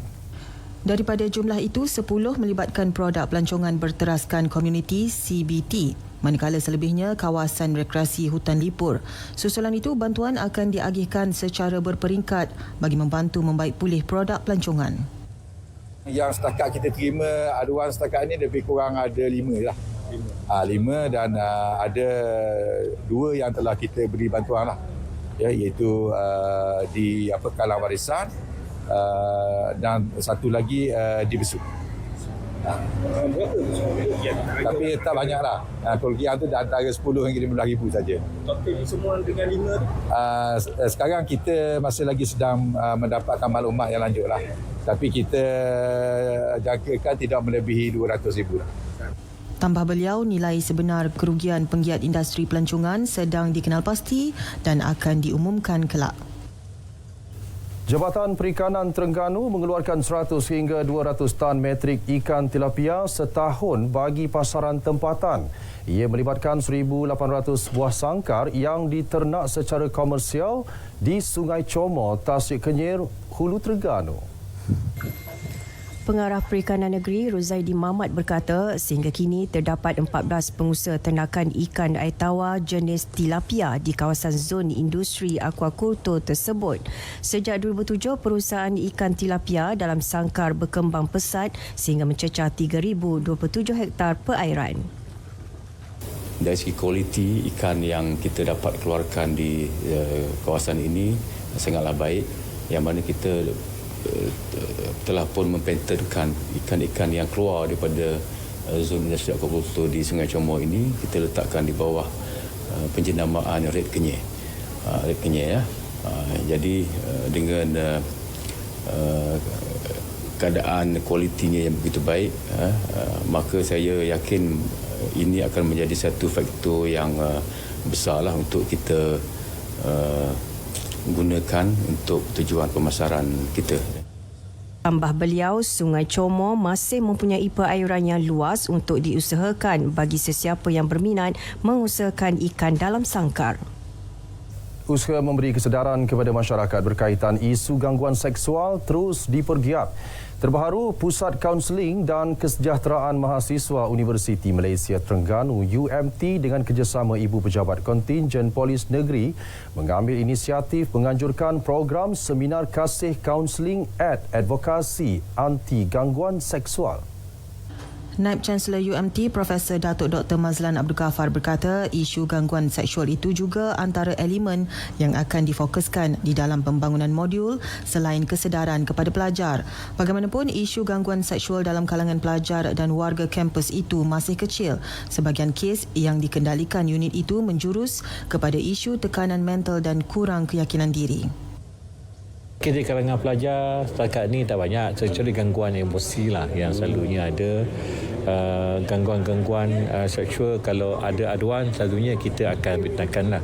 Speaker 28: Daripada jumlah itu, 10 melibatkan produk pelancongan berteraskan komuniti CBT, manakala selebihnya kawasan rekreasi hutan lipur. Susulan itu, bantuan akan diagihkan secara berperingkat bagi membantu membaik pulih produk pelancongan.
Speaker 2: Yang setakat kita terima aduan setakat ini lebih kurang ada 5 lah. 5 dan ada 2 yang telah kita beri bantuan lah. Ya, iaitu di Kalang Warisan dan satu lagi di Besut. Tapi tak banyak lah. Kerugian tu antara 10 hingga 15,000 saja.
Speaker 4: Total semua dengan 5 tu?
Speaker 2: Sekarang kita masih lagi sedang mendapatkan maklumat yang lanjut lah. Tapi kita jangkakan tidak melebihi 200,000 lah.
Speaker 28: Tambah beliau, nilai sebenar kerugian penggiat industri pelancongan sedang dikenal pasti dan akan diumumkan kelak.
Speaker 27: Jabatan Perikanan Terengganu mengeluarkan 100 hingga 200 tan metrik ikan tilapia setahun bagi pasaran tempatan. Ia melibatkan 1,800 buah sangkar yang diternak secara komersial di Sungai Comor, Tasik Kenyir, Hulu Terengganu.
Speaker 5: Pengarah Perikanan Negeri Rozaidi Mamat berkata sehingga kini terdapat 14 pengusaha ternakan ikan air tawar jenis tilapia di kawasan zon industri aquakultur tersebut. Sejak 2007, perusahaan ikan tilapia dalam sangkar berkembang pesat sehingga mencecah 3,027 hektar perairan.
Speaker 6: Dari segi kualiti ikan yang kita dapat keluarkan di kawasan ini sangatlah baik, yang mana kita telah pun mempenterkan ikan-ikan yang keluar daripada zon industri aquakultur di Sungai Comor ini kita letakkan di bawah penjenamaan Red Kenyir. Ya. Jadi dengan keadaan kualitinya yang begitu baik, maka saya yakin ini akan menjadi satu faktor yang besarlah untuk kita gunakan untuk tujuan pemasaran kita.
Speaker 5: Tambah beliau, Sungai Comor masih mempunyai perairan yang luas untuk diusahakan bagi sesiapa yang berminat mengusahakan ikan dalam sangkar.
Speaker 27: Usaha memberi kesedaran kepada masyarakat berkaitan isu gangguan seksual terus dipergiat. Terbaru, Pusat Kaunseling dan Kesejahteraan Mahasiswa Universiti Malaysia Terengganu UMT dengan kerjasama Ibu Pejabat Kontingen Polis Negeri mengambil inisiatif menganjurkan program seminar kasih kaunseling advokasi anti gangguan seksual.
Speaker 28: Naib Chancellor UMT Profesor Datuk Dr. Mazlan Abdul Ghaffar berkata isu gangguan seksual itu juga antara elemen yang akan difokuskan di dalam pembangunan modul selain kesedaran kepada pelajar. Bagaimanapun, isu gangguan seksual dalam kalangan pelajar dan warga kampus itu masih kecil. Sebahagian kes yang dikendalikan unit itu menjurus kepada isu tekanan mental dan kurang keyakinan diri.
Speaker 7: Di kalangan pelajar setakat ni tak banyak, kecuali gangguan emosi lah yang selalunya ada. Gangguan-gangguan seksual kalau ada aduan selalunya kita akan bentangkan lah.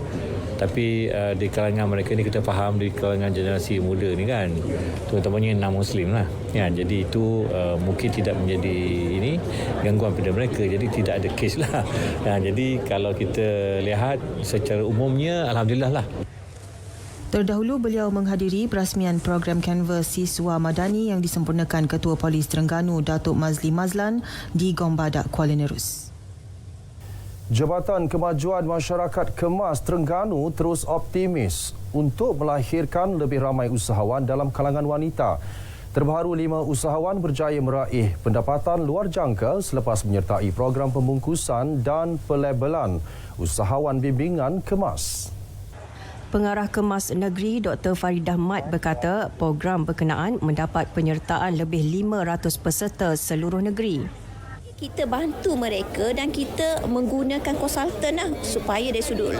Speaker 7: Tapi di kalangan mereka ni kita faham di kalangan generasi muda ni kan, terutamanya non-Muslim lah. Ya, jadi itu mungkin tidak menjadi ini gangguan pada mereka, jadi tidak ada kes lah. Ya, jadi kalau kita lihat secara umumnya, Alhamdulillah lah.
Speaker 28: Terdahulu beliau menghadiri perasmian program Canvas Siswa Madani yang disempurnakan Ketua Polis Terengganu Datuk Mazli Mazlan di Gombadak, Kuala Nerus.
Speaker 27: Jabatan Kemajuan Masyarakat Kemas Terengganu terus optimis untuk melahirkan lebih ramai usahawan dalam kalangan wanita. Terbaru 5 usahawan berjaya meraih pendapatan luar jangka selepas menyertai program pembungkusan dan pelabelan usahawan bimbingan Kemas.
Speaker 5: Pengarah Kemas Negeri Dr. Faridah Mat berkata program berkenaan mendapat penyertaan lebih 500 peserta seluruh negeri.
Speaker 8: Kita bantu mereka dan kita menggunakan konsultan lah, supaya dari sudut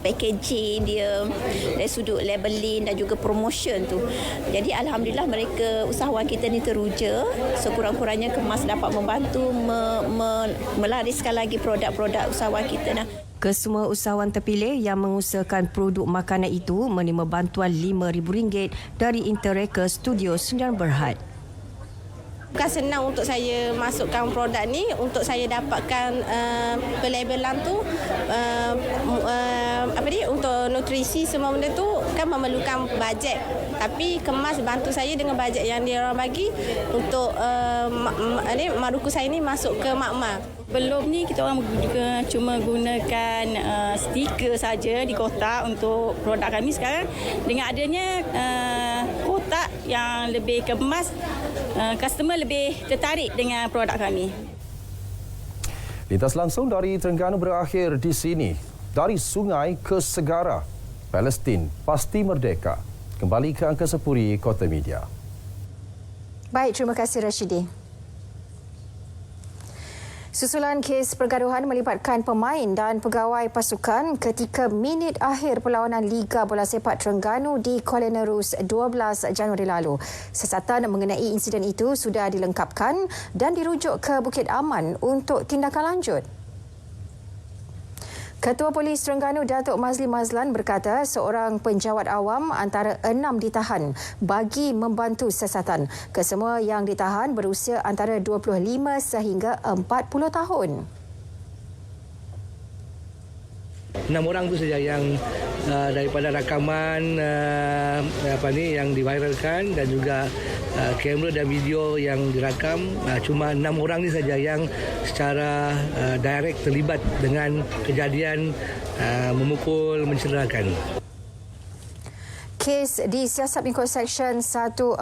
Speaker 8: packaging dia, dari sudut labeling dan juga promotion tu. Jadi Alhamdulillah mereka usahawan kita ni teruja. Sekurang-kurangnya Kemas dapat membantu melariskan lagi produk-produk usahawan kita lah.
Speaker 5: Kesemua usahawan terpilih yang mengusahakan produk makanan itu menerima bantuan RM5,000 dari Interreka Studio Sdn Bhd.
Speaker 8: Bukan senang untuk saya masukkan produk ni, untuk saya dapatkan pelabelan tu untuk nutrisi semua benda tu kan memerlukan bajet. Tapi Kemas bantu saya dengan bajet yang dia orang bagi untuk maruku saya ni masuk ke makmal.
Speaker 9: Belum ni kita orang juga cuma gunakan stiker saja di kotak untuk produk kami. Sekarang dengan adanya kotak yang lebih kemas, customer lebih tertarik dengan produk kami.
Speaker 27: Lintas langsung dari Terengganu berakhir di sini. Dari sungai ke segara, Palestin pasti merdeka. Kembali ke Angka Sepuri, Kota Media.
Speaker 1: Baik, terima kasih Rashidi. Susulan kes pergaduhan melibatkan pemain dan pegawai pasukan ketika minit akhir perlawanan Liga Bola Sepak Terengganu di Kuala Nerus 12 Januari lalu. Siasatan mengenai insiden itu sudah dilengkapkan dan dirujuk ke Bukit Aman untuk tindakan lanjut. Ketua Polis Terengganu Datuk Mazli Mazlan berkata seorang penjawat awam antara 6 ditahan bagi membantu siasatan. Kesemua yang ditahan berusia antara 25 sehingga 40 tahun.
Speaker 10: 6 orang tu saja yang daripada rakaman yang diviralkan dan juga kamera dan video yang direkam, cuma 6 orang ni saja yang secara direct terlibat dengan kejadian memukul, mencederakan.
Speaker 1: Kes disiasat mengikut Seksyen 147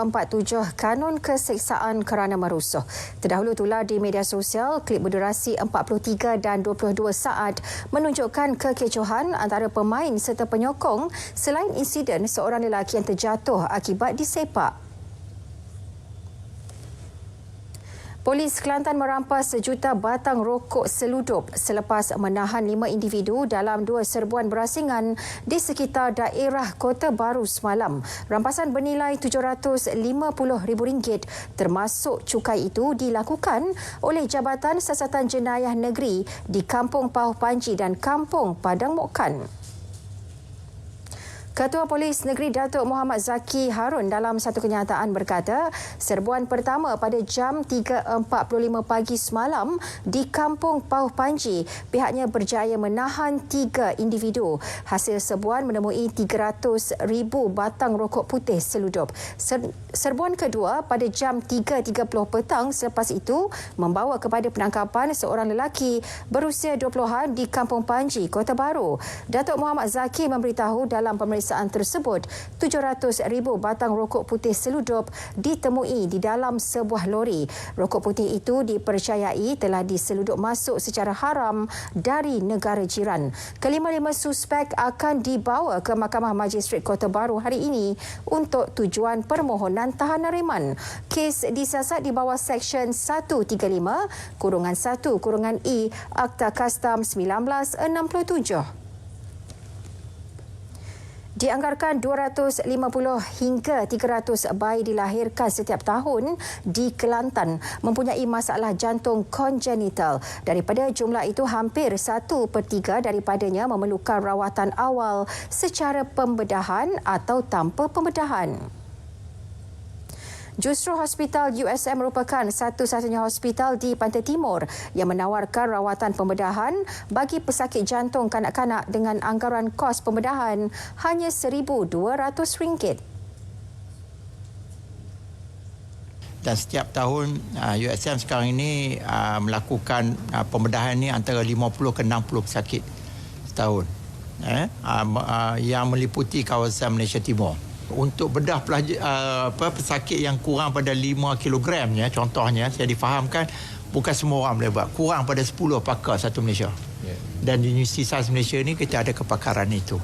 Speaker 1: Kanun Keseksaan Kerana Merusuh. Terdahulu tular di media sosial klip berdurasi 43 dan 22 saat menunjukkan kekecohan antara pemain serta penyokong selain insiden seorang lelaki yang terjatuh akibat disepak. Polis Kelantan merampas 1 juta batang rokok seludup selepas menahan 5 individu dalam 2 serbuan berasingan di sekitar daerah Kota Baru semalam. Rampasan bernilai RM750,000 termasuk cukai itu dilakukan oleh Jabatan Siasatan Jenayah Negeri di Kampung Pauh Panji dan Kampung Padang Mokkan. Ketua Polis Negeri Datuk Muhammad Zaki Harun dalam satu kenyataan berkata, serbuan pertama pada jam 3.45 pagi semalam di Kampung Pauh Panji, pihaknya berjaya menahan 3 individu. Hasil serbuan menemui 300,000 batang rokok putih seludup. Serbuan kedua pada jam 3.30 petang selepas itu membawa kepada penangkapan seorang lelaki berusia 20-an di Kampung Panji, Kota Baru. Datuk Muhammad Zaki memberitahu dalam pemeriksaan tersebut 700,000 batang rokok putih seludup ditemui di dalam sebuah lori. Rokok putih itu dipercayai telah diseludup masuk secara haram dari negara jiran. Kelima-lima suspek akan dibawa ke Mahkamah Majistret Kota Baru hari ini untuk tujuan permohonan tahanan reman. Kes disiasat di bawah Seksyen 135-1-E Akta Kastam 1967. Dianggarkan 250 hingga 300 bayi dilahirkan setiap tahun di Kelantan mempunyai masalah jantung kongenital. Daripada jumlah itu, hampir 1/3 daripadanya memerlukan rawatan awal secara pembedahan atau tanpa pembedahan. Justru Hospital USM merupakan satu-satunya hospital di Pantai Timur yang menawarkan rawatan pembedahan bagi pesakit jantung kanak-kanak dengan anggaran kos pembedahan hanya RM1,200.
Speaker 11: Dan setiap tahun USM sekarang ini melakukan pembedahan ini antara 50 ke 60 pesakit setahun yang meliputi kawasan Malaysia Timur. Untuk bedah pesakit yang kurang pada 5 kg, contohnya saya difahamkan bukan semua orang boleh buat, kurang pada 10 pakar satu Malaysia. Dan di Universiti Sains Malaysia ni kita ada kepakaran itu.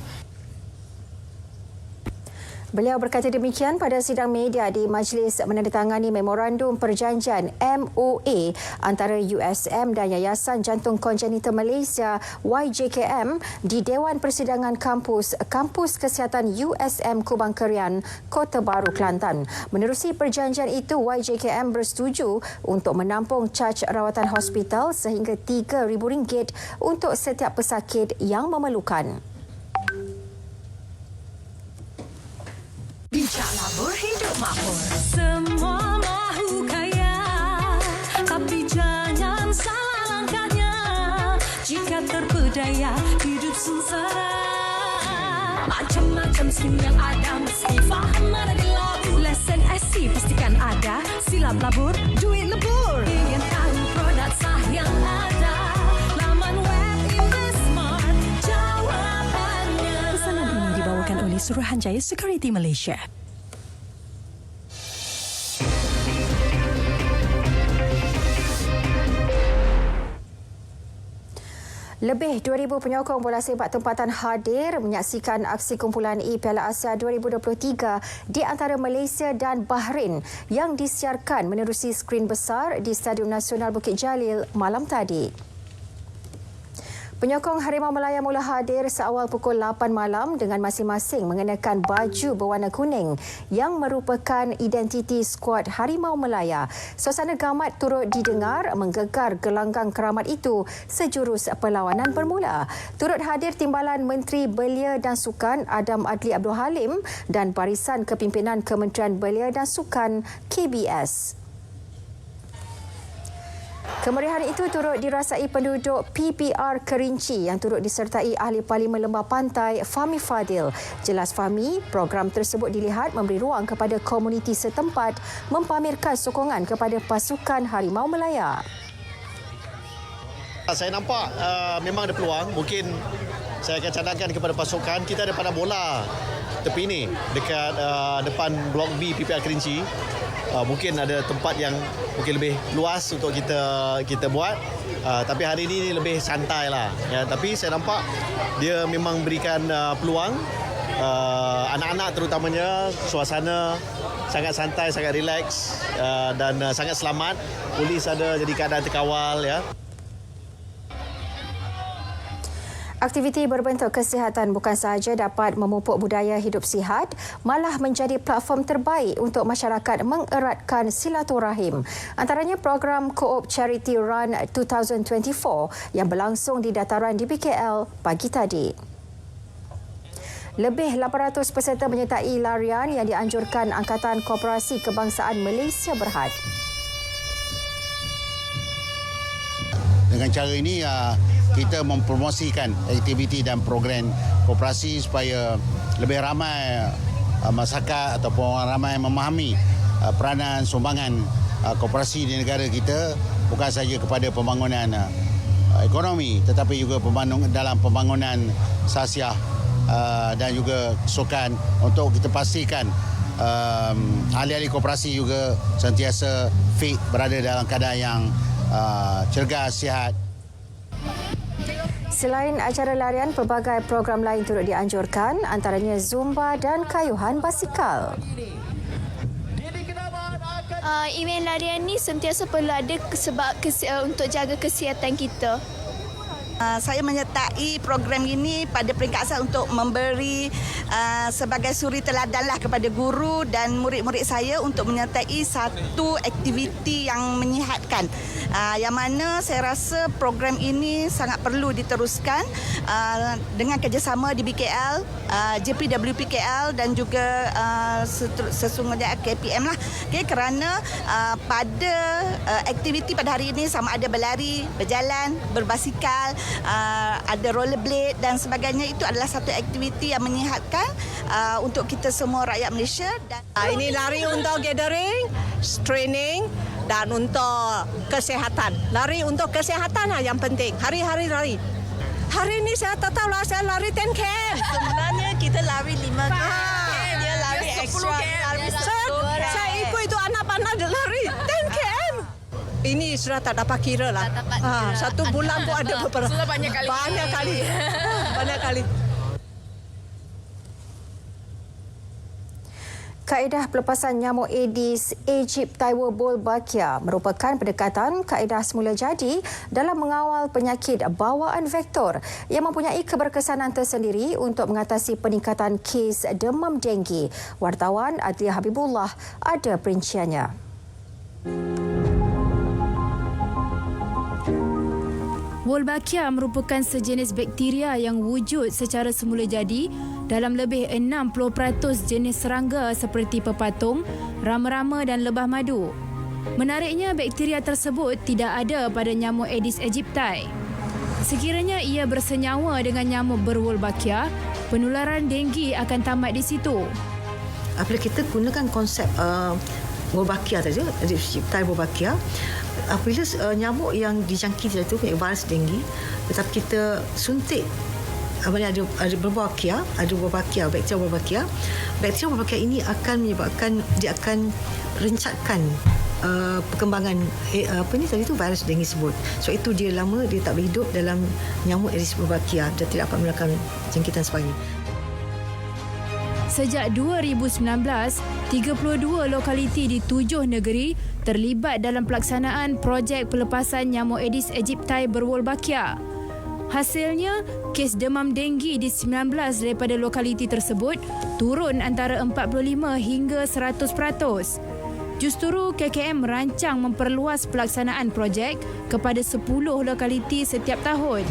Speaker 1: Beliau berkata demikian pada sidang media di Majlis menandatangani Memorandum Perjanjian MOA antara USM dan Yayasan Jantung Kongenital Malaysia YJKM di Dewan Persidangan Kampus Kesihatan USM Kubang Kerian, Kota Baru, Kelantan. Menerusi perjanjian itu, YJKM bersetuju untuk menampung caj rawatan hospital sehingga RM3,000 untuk setiap pesakit yang memerlukan.
Speaker 12: Bijaklah berhidup makmur. Semua mahu kaya, tapi jangan salah langkahnya. Jika terpedaya, hidup sengsara. Macam-macam sim yang ada, mesti faham ada di labu. Lesen SC pastikan ada, silap labur, duit lebur. Ingin tahu produk sah yang ada, laman web Indesmart, jawabannya. Pesanan ini dibawakan oleh Suruhanjaya Security Malaysia.
Speaker 1: Lebih 2,000 penyokong bola sepak tempatan hadir menyaksikan aksi kumpulan E Piala Asia 2023 di antara Malaysia dan Bahrain yang disiarkan menerusi skrin besar di Stadium Nasional Bukit Jalil malam tadi. Penyokong Harimau Melaya mula hadir seawal pukul 8 malam dengan masing-masing mengenakan baju berwarna kuning yang merupakan identiti skuad Harimau Melaya. Suasana gamat turut didengar menggegar gelanggang keramat itu sejurus perlawanan bermula. Turut hadir Timbalan Menteri Belia dan Sukan Adam Adli Abdul Halim dan barisan kepimpinan Kementerian Belia dan Sukan KBS. Kemeriahan itu turut dirasai penduduk PPR Kerinci yang turut disertai Ahli Parlimen Lembah Pantai Fahmi Fadil. Jelas Fahmi, program tersebut dilihat memberi ruang kepada komuniti setempat mempamerkan sokongan kepada pasukan Harimau Melaya.
Speaker 13: Saya nampak memang ada peluang. Mungkin saya akan cadangkan kepada pasukan. Kita ada pandang bola tepi ni dekat depan Blok B PPR Kerinci. Mungkin ada tempat yang mungkin lebih luas untuk kita buat, tapi hari ini lebih santai lah ya. Tapi saya nampak dia memang berikan peluang anak-anak terutamanya, suasana sangat santai, sangat relax dan sangat selamat. Polis ada jadi keadaan terkawal ya.
Speaker 1: Aktiviti berbentuk kesihatan bukan sahaja dapat memupuk budaya hidup sihat, malah menjadi platform terbaik untuk masyarakat mengeratkan silaturahim. Antaranya program Co-op Charity Run 2024 yang berlangsung di dataran di BKL pagi tadi. Lebih 800 peserta menyertai larian yang dianjurkan Angkatan Koperasi Kebangsaan Malaysia Berhad.
Speaker 14: Dengan cara ini kita mempromosikan aktiviti dan program koperasi supaya lebih ramai masyarakat ataupun orang ramai memahami peranan sumbangan koperasi di negara kita, bukan sahaja kepada pembangunan ekonomi tetapi juga dalam pembangunan sasiah dan juga kesukan, untuk kita pastikan ahli-ahli koperasi juga sentiasa fit, berada dalam keadaan yang cergas, sihat.
Speaker 1: Selain acara larian, pelbagai program lain turut dianjurkan, antaranya Zumba dan kayuhan basikal.
Speaker 15: Event larian ni sentiasa perlu ada sebab untuk jaga kesihatan kita.
Speaker 16: Saya menyertai program ini pada peringkat asas untuk memberi sebagai suri teladanlah kepada guru dan murid-murid saya untuk menyertai satu aktiviti yang menyihatkan. Yang mana saya rasa program ini sangat perlu diteruskan dengan kerjasama di BKL, JPWP KL dan juga sesungguhnya KPM lah. Okay, kerana pada aktiviti pada hari ini sama ada berlari, berjalan, berbasikal, ada rollerblade dan sebagainya, itu adalah satu aktiviti yang menyihatkan untuk kita semua rakyat Malaysia. Dan
Speaker 17: ini lari untuk gathering, training dan untuk kesihatan. Lari untuk kesihatan lah yang penting. Hari-hari lari. Hari ini saya tak tahu lah, saya lari 10 km.
Speaker 16: Sebenarnya kita lari 5 km. Dia lari extra.
Speaker 17: Saya ikut itu anak panah dia lari 10 km. Ini sudah tak dapat kira lah. Satu bulan pun ada beberapa.
Speaker 21: Sudah banyak kali.
Speaker 17: Banyak kali.
Speaker 1: Kaedah pelepasan nyamuk Aedes aegypti Wolbachia merupakan pendekatan kaedah semula jadi dalam mengawal penyakit bawaan vektor yang mempunyai keberkesanan tersendiri untuk mengatasi peningkatan kes demam denggi. Wartawan Adlia Habibullah ada perinciannya.
Speaker 18: Wolbachia merupakan sejenis bakteria yang wujud secara semula jadi dalam lebih 60% jenis serangga seperti pepatung, rama-rama dan lebah madu. Menariknya, bakteria tersebut tidak ada pada nyamuk Aedes aegypti. Sekiranya ia bersenyawa dengan nyamuk berwolbachia, penularan denggi akan tamat di situ.
Speaker 19: Apabila kita gunakan konsep Wolbachia saja, Aedes aegypti Wolbachia, apabila nyamuk yang dijangkiti itu virus denggi, tetapi kita suntik ada Wolbachia, bakteria Wolbachia ini akan menyebabkan dia akan rencatkan perkembangan virus dengue sebut. So itu dia lama dia tak boleh hidup dalam nyamuk Aedes Wolbachia dan tidak dapat melakukan jangkitan sebagainya.
Speaker 18: Sejak 2019, 32 lokaliti di 7 negeri terlibat dalam pelaksanaan projek pelepasan nyamuk Aedes aegypti berwolbachia. Hasilnya, kes demam denggi di 19 daripada lokaliti tersebut turun antara 45 hingga 100%. Justru KKM merancang memperluas pelaksanaan projek kepada 10 lokaliti setiap tahun.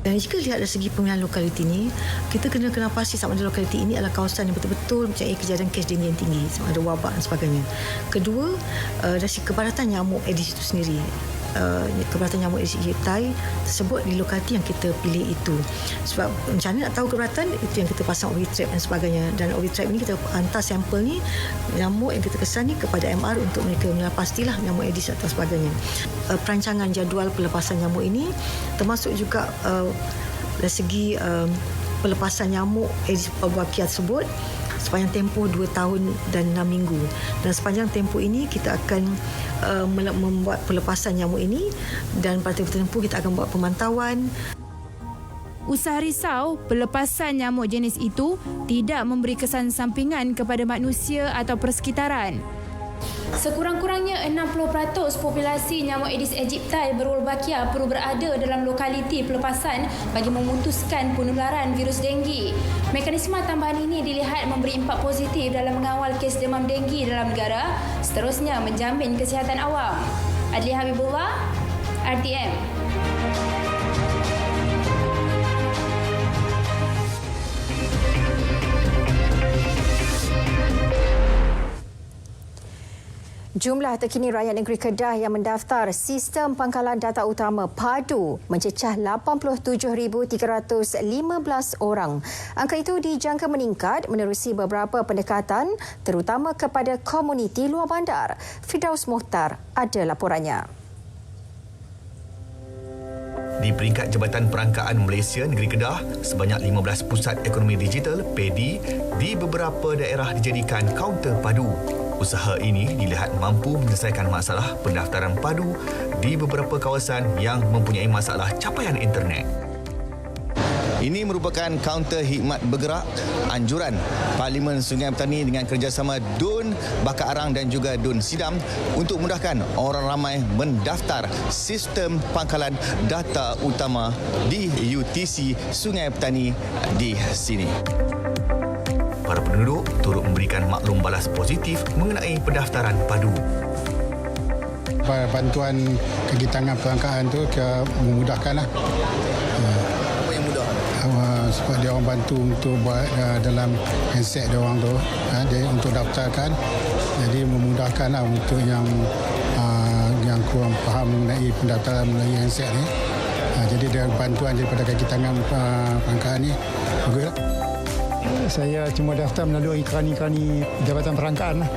Speaker 19: Dan jika lihat dari segi pemilihan lokaliti ini, kita kena pasti sama ada lokaliti ini adalah kawasan yang betul-betul mempunyai kejadian kes denggi yang tinggi, sama ada wabak dan sebagainya. Kedua, dari segi kepadatan nyamuk Aedes itu sendiri. Kepadatan nyamuk Aedes aegypti tersebut di lokaliti yang kita pilih itu. Sebab macam mana nak tahu kepadatan, itu yang kita pasang OV trap dan sebagainya. Dan OV trap ini kita hantar sampel ni, nyamuk yang kita kesan ni kepada MR untuk mereka menilai pastilah nyamuk Aedes atau sebagainya. Perancangan jadual pelepasan nyamuk ini termasuk juga dari segi pelepasan nyamuk Aedes Wolbachia tersebut sepanjang tempoh 2 tahun dan 6 minggu. Dan sepanjang tempoh ini kita akan membuat pelepasan nyamuk ini dan pada tempoh kita akan buat pemantauan.
Speaker 18: Usah risau, pelepasan nyamuk jenis itu tidak memberi kesan sampingan kepada manusia atau persekitaran. Sekurang-kurangnya 60% populasi nyamuk Aedes aegypti berwolbachia perlu berada dalam lokaliti pelepasan bagi memutuskan penularan virus denggi. Mekanisme tambahan ini dilihat memberi impak positif dalam mengawal kes demam denggi dalam negara, seterusnya menjamin kesihatan awam. Adli Habibullah, RTM.
Speaker 1: Jumlah terkini rakyat negeri Kedah yang mendaftar sistem pangkalan data utama PADU mencecah 87,315 orang. Angka itu dijangka meningkat menerusi beberapa pendekatan terutama kepada komuniti luar bandar. Firdaus Mohtar ada laporannya.
Speaker 3: Di peringkat Jabatan Perangkaan Malaysia Negeri Kedah, sebanyak 15 pusat ekonomi digital (PEDI) di beberapa daerah dijadikan kaunter padu. Usaha ini dilihat mampu menyelesaikan masalah pendaftaran padu di beberapa kawasan yang mempunyai masalah capaian internet. Ini merupakan kaunter khidmat bergerak anjuran Parlimen Sungai Petani dengan kerjasama DUN Bakar Arang dan juga DUN Sidam untuk memudahkan orang ramai mendaftar sistem pangkalan data utama di UTC Sungai Petani di sini. Para penduduk turut memberikan maklum balas positif mengenai pendaftaran padu.
Speaker 4: Bantuan kaki tangan perangkaan tu memudahkanlah.
Speaker 3: Apa yang mudah?
Speaker 4: Sebab dia orang bantu untuk buat dalam handset dia orang tu, dia untuk daftarkan. Jadi memudahkanlah untuk yang kurang faham mengenai pendaftaran melalui handset ni. Jadi dia bantuan daripada kaki tangan perangkaan ni baguslah.
Speaker 20: Saya cuma daftar melalui kerani-kerani Jabatan Perangkaan lah.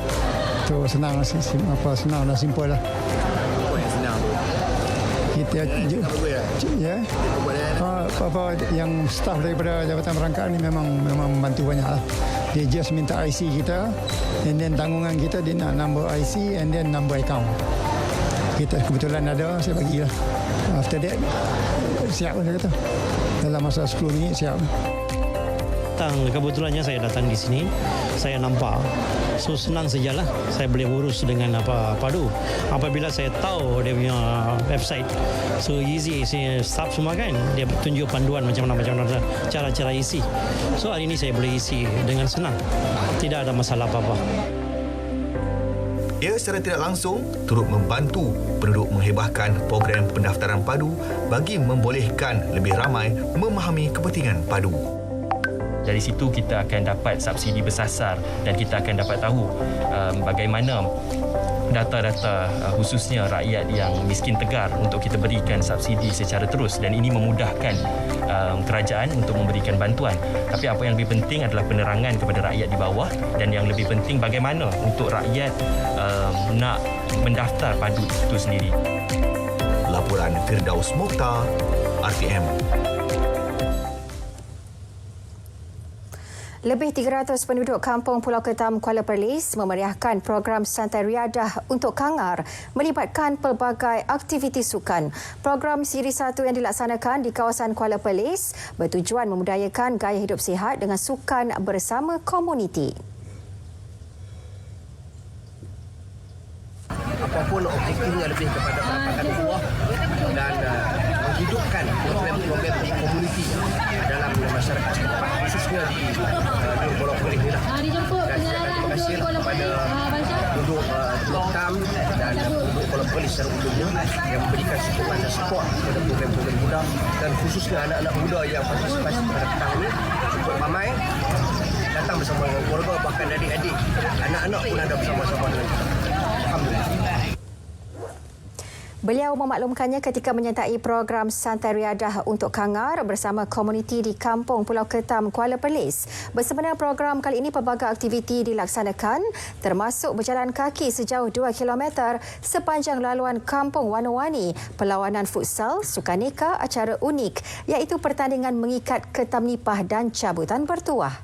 Speaker 20: Tu senang lah, senang lah, simple lah.
Speaker 3: Apa yang senang tu?
Speaker 20: Kita ya. Apa yang staf daripada Jabatan Perangkaan ni memang membantu banyak lah. Dia just minta IC kita, and then tanggungan kita dia nak number IC and then number account. Kita kebetulan ada, saya bagilah. After that, siap lah saya kata. Dalam masa 10 minit siap.
Speaker 22: Kebetulannya saya datang di sini, saya nampak, so senang sajalah saya boleh urus dengan padu. Apabila saya tahu dia punya website, so easy, staff semua kan, dia tunjuk panduan macam mana cara-cara isi. So hari ini saya boleh isi dengan senang, tidak ada masalah apa-apa.
Speaker 3: Ia secara tidak langsung turut membantu penduduk menghebahkan program pendaftaran padu bagi membolehkan lebih ramai memahami kepentingan padu.
Speaker 23: Dari situ kita akan dapat subsidi bersasar dan kita akan dapat tahu bagaimana data-data khususnya rakyat yang miskin tegar untuk kita berikan subsidi secara terus, dan ini memudahkan kerajaan untuk memberikan bantuan. Tapi apa yang lebih penting adalah penerangan kepada rakyat di bawah, dan yang lebih penting bagaimana untuk rakyat nak mendaftar padu itu sendiri.
Speaker 3: Laporan Firdaus Mohtar, RTM.
Speaker 1: Lebih 300 penduduk kampung Pulau Ketam, Kuala Perlis memeriahkan program Santai Riadah untuk Kangar melibatkan pelbagai aktiviti sukan. Program Siri 1 yang dilaksanakan di kawasan Kuala Perlis bertujuan memudayakan gaya hidup sihat dengan sukan bersama komuniti.
Speaker 2: Apapun objektifnya lebih kepada mendapatkan buah dan menghidupkan program-program di komuniti dalam masyarakat setempat, khususnya di Pulau Perlis ini. Dan saya terima kasih kepada penduduk Pulau Ketam dan penduduk Pulau Perlis secara umumnya yang memberikan sokongan dan support kepada program-program muda dan khususnya anak-anak muda yang partisipasi pada petang ini cukup ramai datang bersama dengan keluarga, bahkan adik-adik, anak-anak pun ada bersama-sama dengan kita. Alhamdulillah.
Speaker 1: Beliau memaklumkannya ketika menyertai program Santai Riadah untuk Kangar bersama komuniti di Kampung Pulau Ketam, Kuala Perlis. Bersebenar program kali ini, pelbagai aktiviti dilaksanakan termasuk berjalan kaki sejauh 2 km sepanjang laluan Kampung Wanowani, perlawanan futsal, sukaneka, acara unik iaitu pertandingan mengikat ketam nipah dan cabutan bertuah.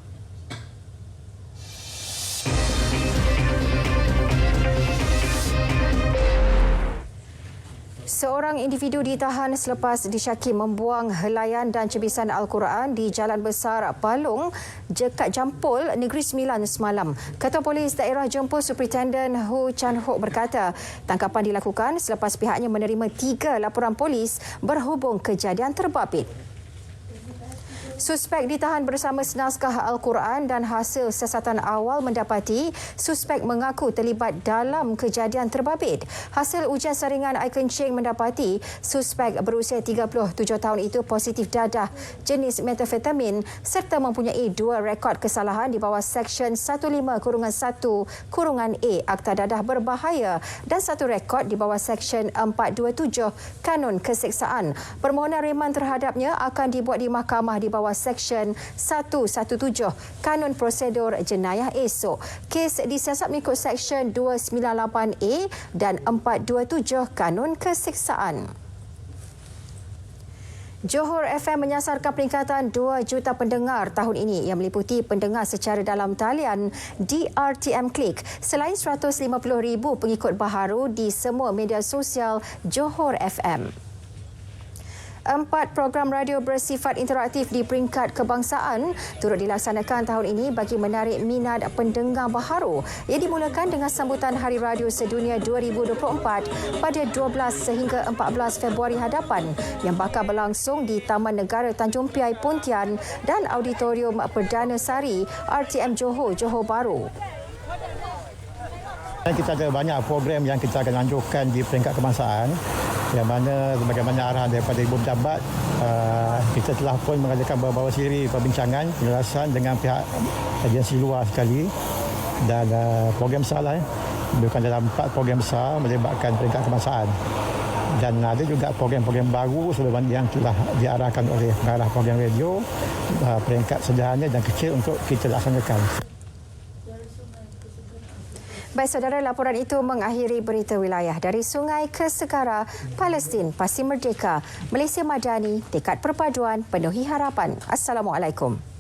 Speaker 1: Seorang individu ditahan selepas disyaki membuang helaian dan cebisan Al-Quran di Jalan Besar Palung, Jekat Jampol, Negeri Sembilan semalam. Ketua Polis Daerah Jempol Superintendent Hu Chan Hock berkata, tangkapan dilakukan selepas pihaknya menerima 3 laporan polis berhubung kejadian terbabit. Suspek ditahan bersama senaskah Al-Quran dan hasil siasatan awal mendapati suspek mengaku terlibat dalam kejadian terbabit. Hasil ujian saringan air kencing mendapati suspek berusia 37 tahun itu positif dadah jenis metafetamin serta mempunyai 2 rekod kesalahan di bawah Seksyen 15-1-A Akta Dadah Berbahaya dan 1 rekod di bawah Seksyen 427 Kanun Keseksaan. Permohonan remand terhadapnya akan dibuat di mahkamah di bawah Seksyen 117 Kanun Prosedur Jenayah esok. Kes disiasat mengikut Seksyen 298A dan 427 Kanun Keseksaan. Johor FM menyasarkan peningkatan 2 juta pendengar tahun ini yang meliputi pendengar secara dalam talian di RTM Klik selain 150,000 pengikut baharu di semua media sosial Johor FM. 4 program radio bersifat interaktif di peringkat kebangsaan turut dilaksanakan tahun ini bagi menarik minat pendengar baharu yang dimulakan dengan sambutan Hari Radio Sedunia 2024 pada 12 sehingga 14 Februari hadapan yang bakal berlangsung di Taman Negara Tanjung Piai Pontian dan Auditorium Perdana Sari RTM Johor, Johor Bahru.
Speaker 5: Kita ada banyak program yang kita akan lanjutkan di peringkat kebangsaan yang mana bagaimana arahan daripada Ibu Pejabat, kita telah pun mengadakan beberapa siri perbincangan penjelasan dengan pihak agensi luar sekali dan program besar lah, bukan dalam 4 program besar melibatkan peringkat kebangsaan dan ada juga program-program baru yang telah diarahkan oleh pengarah program radio peringkat sederhana dan kecil untuk kita laksanakan.
Speaker 1: Baik saudara, laporan itu mengakhiri berita wilayah dari Sungai ke Segara, Palestin pasti merdeka, Malaysia Madani, tekad perpaduan, penuhi harapan. Assalamualaikum.